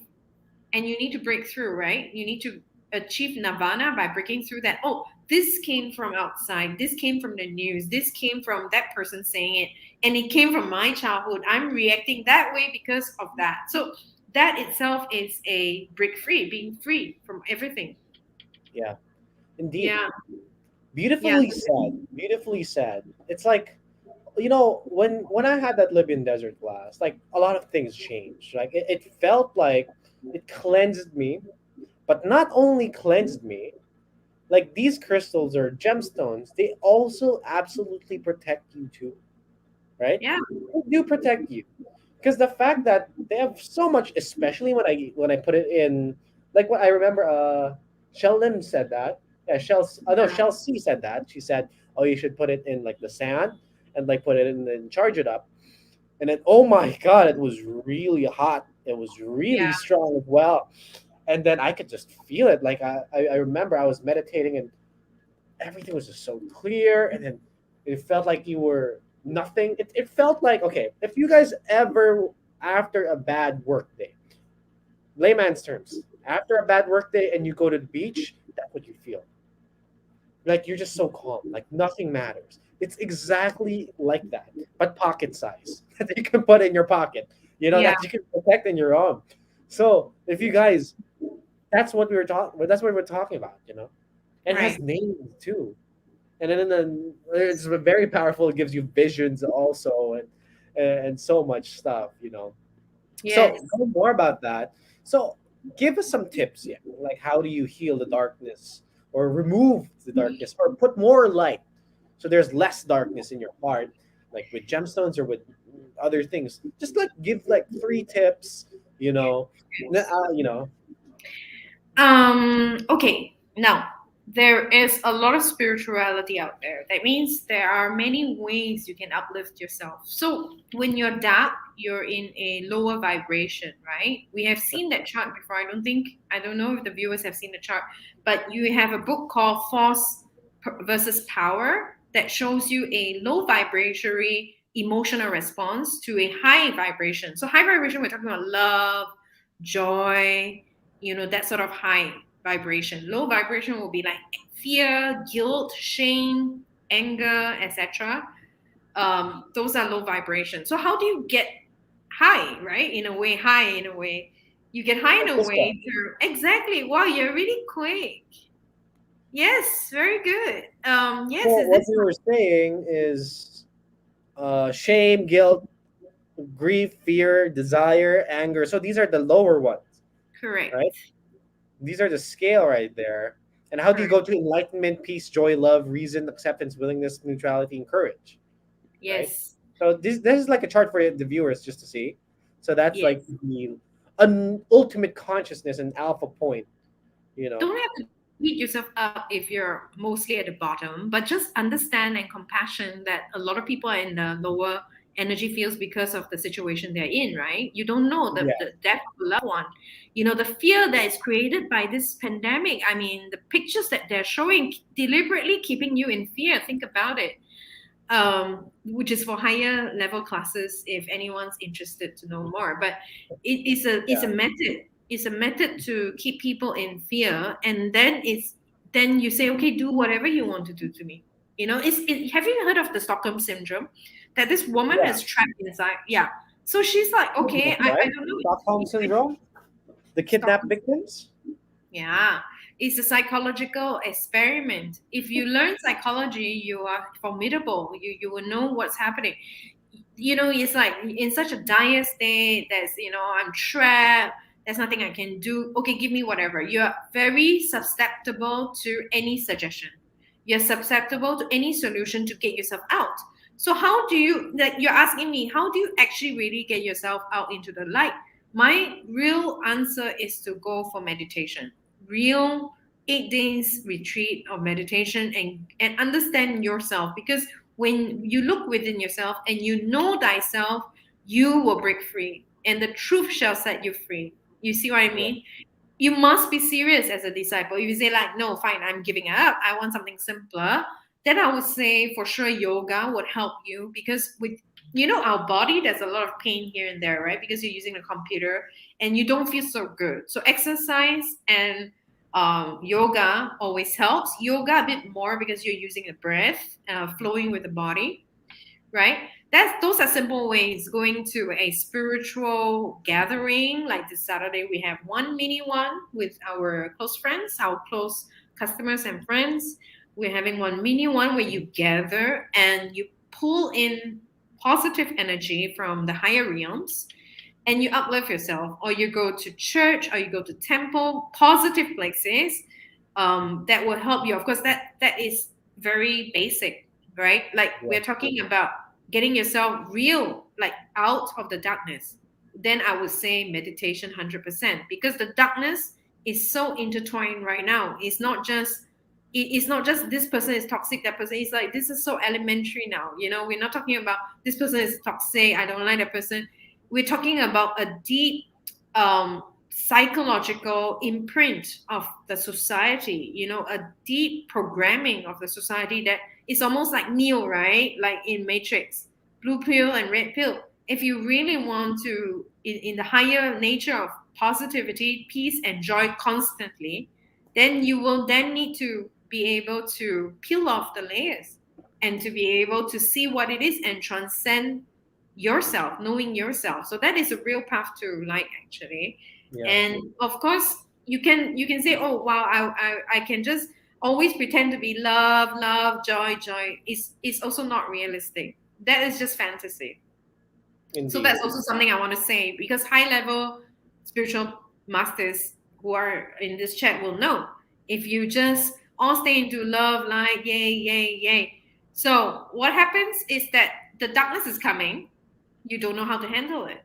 and you need to break through, right? You need to achieve nirvana by breaking through that. Oh, this came from outside. This came from the news. This came from that person saying it. And it came from my childhood. I'm reacting that way because of that. So that itself is a break free, being free from everything. Yeah. Indeed. Yeah. Yeah. Beautifully said. Beautifully said. It's like, when I had that Libyan desert class, like a lot of things changed. Like it felt like it cleansed me, but not only cleansed me, like these crystals or gemstones, they also absolutely protect you too, right? Yeah. They do protect you, because the fact that they have so much, especially when I put it in, like what I remember, Sheldon said that. Yeah, no, Yeah. Chelsea said that. She said, "Oh, you should put it in like the sand and like put it in and charge it up." And then, oh my god, it was really hot. It was really Yeah. strong as well. And then I could just feel it. Like I remember I was meditating and everything was just so clear, and then it felt like you were nothing. It felt like, okay, if you guys ever, after a bad work day, layman's terms, after a bad work day and you go to the beach, that's what you feel. Like you're just so calm, like nothing matters. It's exactly like that, but pocket size that you can put in your pocket, Yeah. that you can protect in your arm. So if you guys, that's what we were talking. That's what we're talking about, and it has Right. names too. And then it's very powerful. It gives you visions also, and so much stuff. So Yes. know more about that. So give us some tips, yeah. Like how do you heal the darkness or remove the darkness or put more light so there's less darkness in your heart, like with gemstones or with other things. Just like give like three tips, you know. N- Uh, you know. Okay, now there is a lot of spirituality out there. That means there are many ways you can uplift yourself. So when you're dark, you're in a lower vibration, right? We have seen that chart before. I don't know if the viewers have seen the chart, but you have a book called Force versus Power that shows you a low vibratory emotional response to a high vibration. So high vibration, we're talking about love, joy, that sort of high vibration. Low vibration will be like fear, guilt, shame, anger, etc. Those are low vibration. So how do you get high, right? In a way. You get high in a Focus way on. through exactly. Wow, you're really quick. Yes, very good. Yes, Well, is what this we were saying is shame, guilt, grief, fear, desire, anger. So these are the lower ones, right? correct? These are the scale right there. And how do you Correct. go to enlightenment, peace, joy, love, reason, acceptance, willingness, neutrality, and courage, right? Yes. So this is like a chart for the viewers just to see. So that's like Yes. the ultimate consciousness and alpha point, you know. Don't have to beat yourself up if you're mostly at the bottom, but just understand and compassion that a lot of people are in the lower energy fields because of the situation they're in, right? You don't know Yeah, the death of a loved one. The fear that is created by this pandemic. I mean, the pictures that they're showing deliberately keeping you in fear. Think about it. Which is for higher level classes if anyone's interested to know more. But it's a yeah. method. It's a method to keep people in fear, and then you say, okay, do whatever you want to do to me. Have you heard of the Stockholm syndrome? That this woman Yeah. is trapped inside. Yeah. So she's like, okay, I Right? don't know. Stockholm syndrome, the kidnapped Stockholm. victims. Yeah, it's a psychological experiment. If you learn psychology, you are formidable. You will know what's happening. It's like in such a dire state. I'm trapped. There's nothing I can do. Okay, give me whatever. You're very susceptible to any suggestion. You're susceptible to any solution to get yourself out. So how do you, like you're asking me, how do you actually really get yourself out into the light? My real answer is to go for meditation. Real 8 days retreat of meditation, and understand yourself, because when you look within yourself and you know thyself, you will break free and the truth shall set you free. You see what I Yeah. mean? You must be serious as a disciple. If you say like, no, fine, I'm giving up, I want something simpler, then I would say for sure yoga would help you, because with, our body, there's a lot of pain here and there, right? Because you're using a computer and you don't feel so good. So exercise and yoga always helps. Yoga a bit more because you're using the breath, flowing with the body, right? Those are simple ways. Going to a spiritual gathering, like this Saturday, we have one mini one with our close friends, our close customers and friends. We're having one mini one where you gather and you pull in positive energy from the higher realms and you uplift yourself, or you go to church, or you go to temple, positive places, that will help you. Of course, that is very basic, right? Like Yeah. we're talking about getting yourself real, like out of the darkness. Then I would say meditation 100%, because the darkness is so intertwined right now. It's not just this person is toxic, that person is like, this is so elementary now. We're not talking about this person is toxic, I don't like that person. We're talking about a deep psychological imprint of the society, a deep programming of the society that is almost like Neo, right? Like in Matrix, blue pill and red pill. If you really want to, in the higher nature of positivity, peace, and joy constantly, then you will then need to be able to peel off the layers and to be able to see what it is and transcend yourself, knowing yourself. So that is a real path to light, actually. Yeah. And of course, you can say, oh wow, I can just always pretend to be love, joy. It's also not realistic. That is just fantasy. So Indeed. that's also something I want to say, because high level spiritual masters who are in this chat will know, if you just all stay into love, like yay, yay, yay. So what happens is that the darkness is coming, you don't know how to handle it.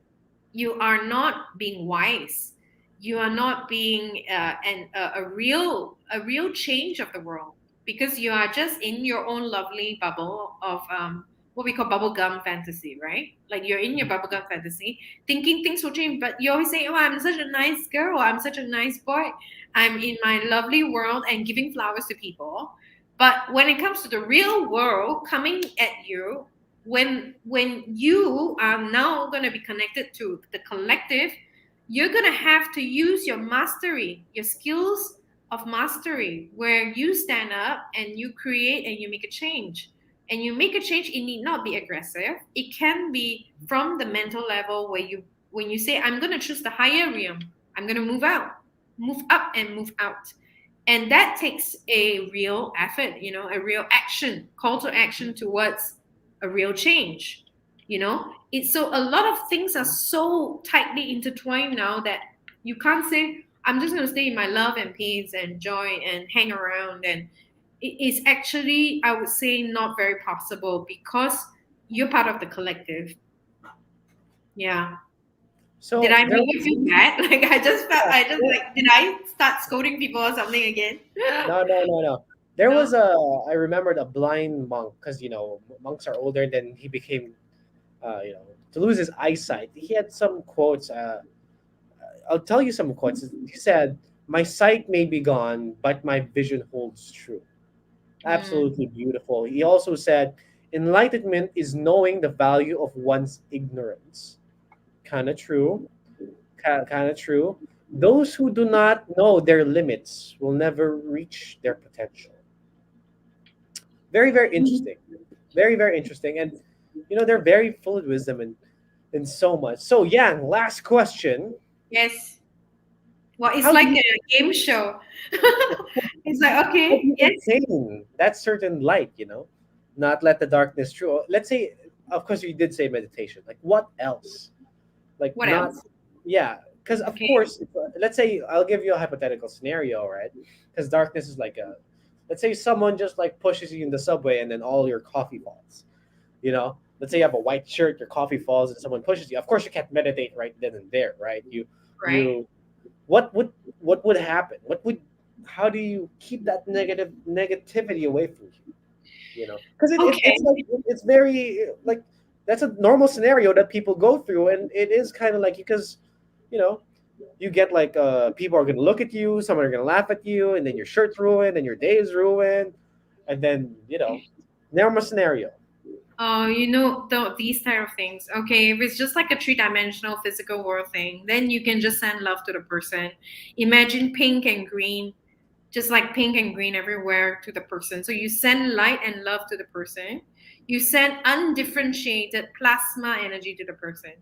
You are not being wise. You are not being a real change of the world, because you are just in your own lovely bubble of what we call bubblegum fantasy, right? Like you're in your bubblegum fantasy, thinking things will change, but you always say, "Oh, I'm such a nice girl. I'm such a nice boy. I'm in my lovely world and giving flowers to people." But when it comes to the real world coming at you, when you are now going to be connected to the collective, you're going to have to use your mastery, your skills of mastery, where you stand up and you create and you make a change. And you make a change, it need not be aggressive. It can be from the mental level, where you, when you say, I'm going to choose the higher realm, I'm going to move out, move up and move out. And that takes a real effort, a real action, call to action towards a real change. It's so a lot of things are so tightly intertwined now that you can't say, I'm just going to stay in my love and peace and joy and hang around. And it is actually, I would say, not very possible, because you're part of the collective. Yeah. Did So I there make you was feel bad? Like I just felt, yeah, I just like, did I start scolding people or something again? no. There was No. a I remembered a blind monk, because monks are older. Then he became to lose his eyesight. He had some quotes. I'll tell you some quotes. He said, "My sight may be gone, but my vision holds true." Mm, Absolutely beautiful. He also said, "Enlightenment is knowing the value of one's ignorance." Kind of true. Kind of true. Those who do not know their limits will never reach their potential. Very, very mhm. interesting. Very, very interesting. And they're very full of wisdom and so much. So Yang, last question. Yes. Well, it's How do like you a game show. It's like, how do okay, you yes. maintain that certain light, not let the darkness through? Let's say, of course, you did say meditation. Like, what else? Like, What not, else? yeah, because of Okay. course, let's say I'll give you a hypothetical scenario, right? Because darkness is like a let's say someone just like pushes you in the subway and then all your coffee falls. Let's say you have a white shirt, your coffee falls, and someone pushes you. Of course, you can't meditate right then and there, right? Right. You, what would happen? How do you keep that negativity away from you? Because it's Okay. like it's very like that's a normal scenario that people go through, and it is kind of like because you know you get like people are gonna look at you, some are gonna laugh at you, and then your shirt's ruined, and your day is ruined, and then normal scenario. These type of things. Okay, if it's just like a three-dimensional physical world thing, then you can just send love to the person. Imagine pink and green, just like pink and green everywhere to the person. So you send light and love to the person. You send undifferentiated plasma energy to the person.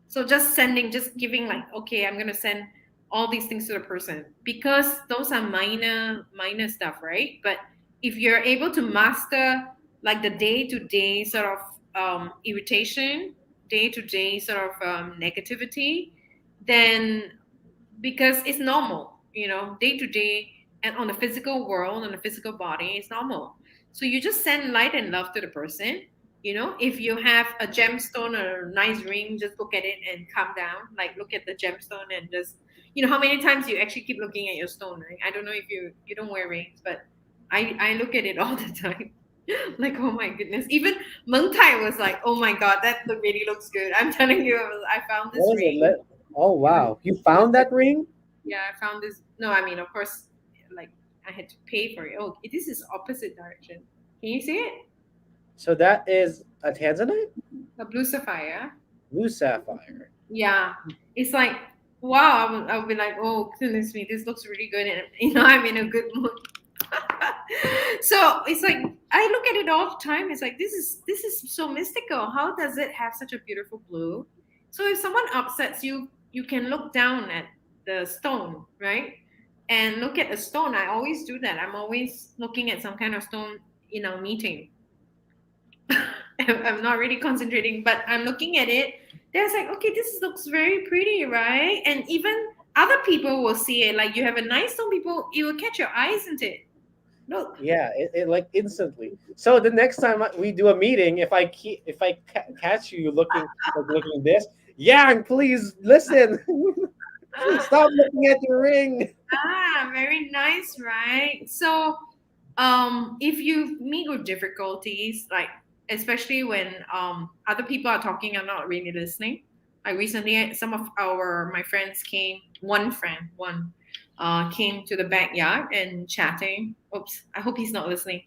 So just sending, just giving like, okay, I'm gonna send all these things to the person because those are minor stuff, right? But if you're able to master like the day to day sort of irritation, day to day sort of negativity, then because it's normal, day to day and on the physical world, on the physical body, it's normal. So you just send light and love to the person. If you have a gemstone or a nice ring, just look at it and calm down. Like look at the gemstone and just, how many times you actually keep looking at your stone, right? I don't know if you don't wear rings, but I look at it all the time. Like, oh my goodness. Even Meng Tai was like, oh my God, really looks good. I'm telling you, I found this What is it? ring. Oh It was wow, you it was found that ring? yeah, I found this. No, I mean, of course, like I had to pay for it. Oh, this is opposite direction. Can you see it? So that is a Tanzanite, A blue sapphire. blue sapphire. Yeah, it's like wow. I would be like, oh goodness me, this looks really good, and I'm in a good mood. So it's like I look at it all the time. It's like this is so mystical. How does it have such a beautiful blue? So if someone upsets you, you can look down at the stone, right? And look at the stone. I always do that. I'm always looking at some kind of stone in our meeting. I'm not really concentrating, but I'm looking at it. There's like, okay, this looks very pretty, right? And even other people will see it. Like you have a nice stone, people, it will catch your eye, isn't it? Look. Yeah, it like instantly. So the next time we do a meeting, if I catch you looking this, Yang, please listen. Stop looking at your ring. Very nice, right? So, if you meet with difficulties, like especially when other people are talking, I'm not really listening. Like recently, some of my friends came. One friend, came to the backyard and chatting. Oops, I hope he's not listening.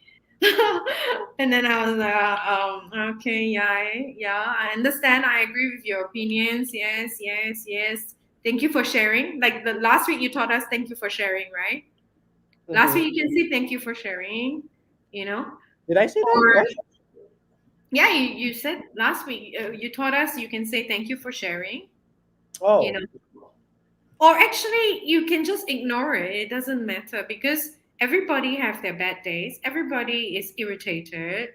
And then I was like, okay, yeah, yeah, I understand. I agree with your opinions. Yes, yes, yes. Thank you for sharing. Like the last week you taught us, thank you for sharing, right? Last Hmm. week you can say thank you for sharing, you know? Did I say that? Or, What? yeah, you said last week, you taught us you can say thank you for sharing, you Oh, know? Or actually, you can just ignore it. It doesn't matter because everybody have their bad days. Everybody is irritated.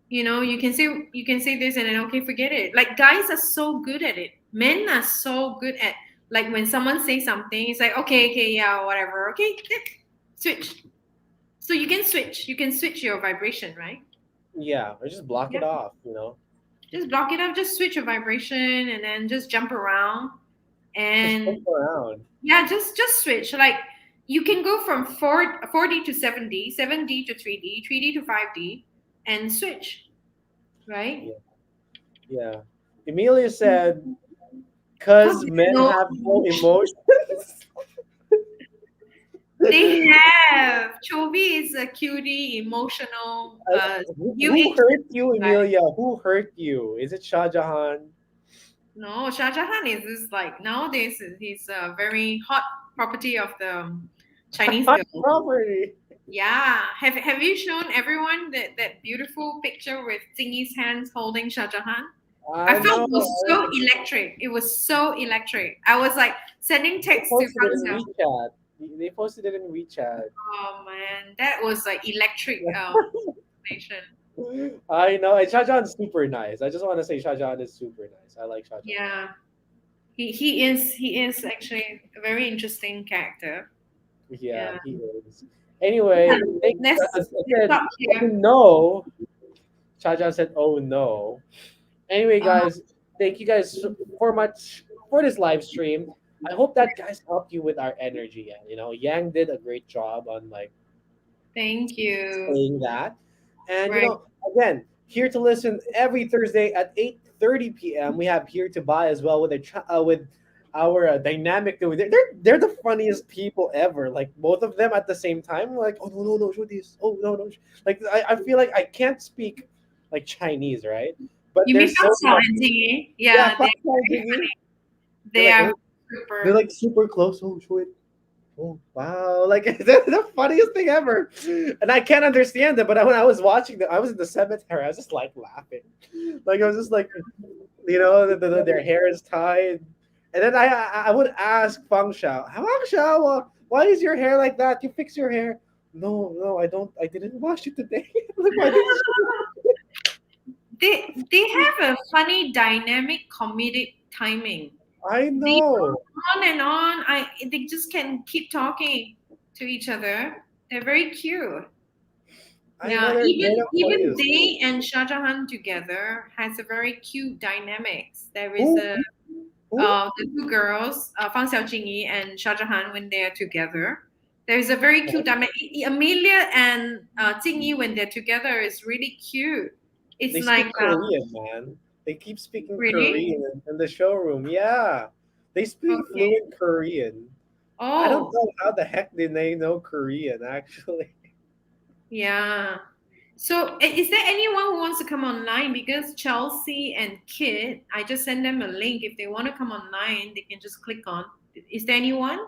You can say this and then okay, forget it. Like guys are so good at it. Men are so good at like when someone says something, it's like okay, okay, yeah, whatever. Okay, switch. So you can switch. You can switch your vibration, right? yeah. Or just block it Yep. off. Just block it up. Just switch your vibration and then just jump around Just and jump around. yeah, just switch. Like you can go from 4D to 7D, 7D to 3D, 3D to 5D, and switch, right? Yeah, yeah. Emilia said, Because "Cause men have no emotions." they have. Chovy is a cutie, emotional, new Who age hurt you, guy. Emilia? Who hurt you? Is it Shah Jahan? No, Shah Jahan is this like nowadays he's a very hot property of the Chinese Hot girl. property. Yeah. Have you shown everyone that beautiful picture with Thingy's hands holding Shah Jahan? I I felt know. it was so electric. It was so electric. I was like sending They text to posted it in Fangxiao. WeChat. They posted it in WeChat. Oh man, that was like electric information. I know. And Shah Jahan's super nice. I just want to say Shah Jahan is super nice. I like Shah Jahan. Yeah, he is actually a very interesting character. Yeah, Yeah. he is. Anyway, thank Let's again. stop Oh here. no, Chacha said, "Oh no." Anyway, Uh, guys, thank you guys for much for this live stream. I hope that guys helped you with our energy. And Yang did a great job on like thank you. saying that. And Right. again, here to listen every Thursday at 8:30 p.m. We have here to buy as well with with our dynamic duo. They're the funniest people ever. Like both of them at the same time. Like, oh no, show this. Oh no. Like I feel like I can't speak like Chinese, right? But You they're mean so Pascal and Jingyi? yeah, Yeah, they're Pascal and very Jiggy. funny. They're They like, are oh, they're super. like super close. Oh, show it. Oh wow! Like they're the funniest thing ever, and I can't understand it. But when I was watching them, I was in the cemetery. I was just like laughing, like I was just like, their hair is tied, and then I would ask Fang Xiao, why is your hair like that? You fix your hair. No, I don't. I didn't wash it today. Like why did you? They have a funny dynamic comedic timing. I They go know. on and on. They just can keep talking to each other. They're very cute. I know Yeah, they're even the even funniest. they and Shah Jahan together has a very cute dynamics. There is Who? a Who? the two girls, Fang Xiaojingyi and Shah Jahan when they are together. There's a very cute dynamic. Amelia and Jingyi when they're together is really cute. It's They like speak Korean, man. They keep speaking really Korean in the showroom. Yeah. They speak okay. fluent Korean. I don't Oh, know how the heck did they know Korean, actually. yeah. So, is there anyone who wants to come online? Because Chelsea and Kit, I just send them a link. If they want to come online, they can just click on. Is there anyone?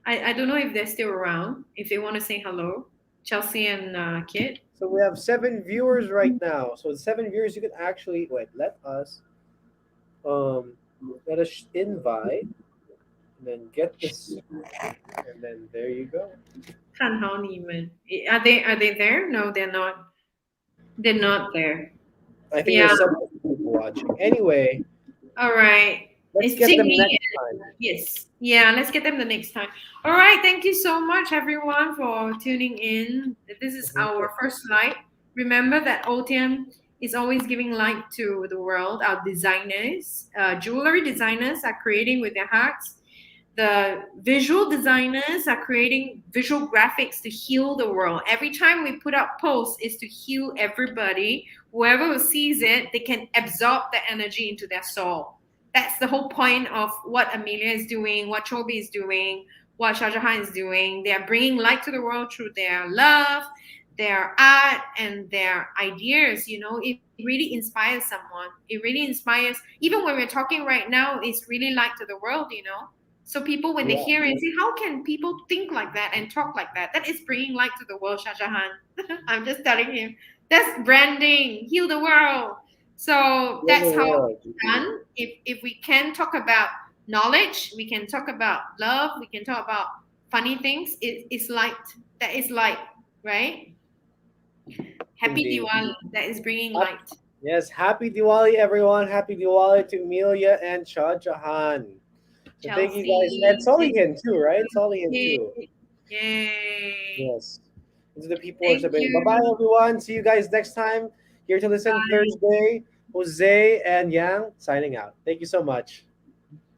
I don't know if they're still around. If they want to say hello, Chelsea and Kit. So we have 7 viewers right now. So the 7 viewers, you can actually wait. Um let us invite, and then get this, and then there you go. 看好你们. Are they there? No, they're not. They're not there. I think Yeah. there's some people watching. Anyway, All right. let's It's get them Jingyi. next time. Yes. Yeah, let's get them the next time. All right. Thank you so much, everyone, for tuning in. This is Mhm. our first light. Remember that Otium is always giving light to the world. Our designers, jewelry designers, are creating with their hearts. The visual designers are creating visual graphics to heal the world. Every time we put up posts, is to heal everybody. Whoever sees it, they can absorb the energy into their soul. That's the whole point of what Amelia is doing, what Chobi is doing, what Shah Jahan is doing. They are bringing light to the world through their love, their art, and their ideas. It really inspires someone. It really inspires. Even when we're talking right now, it's really light to the world. So people, when they Yeah. hear it, say, "How can people think like that and talk like that?" That is bringing light to the world, Shah Jahan. I'm just telling you. That's branding. Heal the world. So In the that's how world. it's done. If we can talk about knowledge, we can talk about love, we can talk about funny things. It's light. That is light, right? Happy Indeed. Diwali. That is bringing Hap- light. Yes, happy Diwali, everyone. Happy Diwali to Amelia and Shah Jahan. So thank you guys. And Chelsea. Solihin too, right? Solihin Yay. too. Yay. Yes. These are the people who are Thank subbing. Bye bye, you. everyone. See you guys next time. Here to listen Bye. Thursday. Jose and Yang signing out. Thank you so much.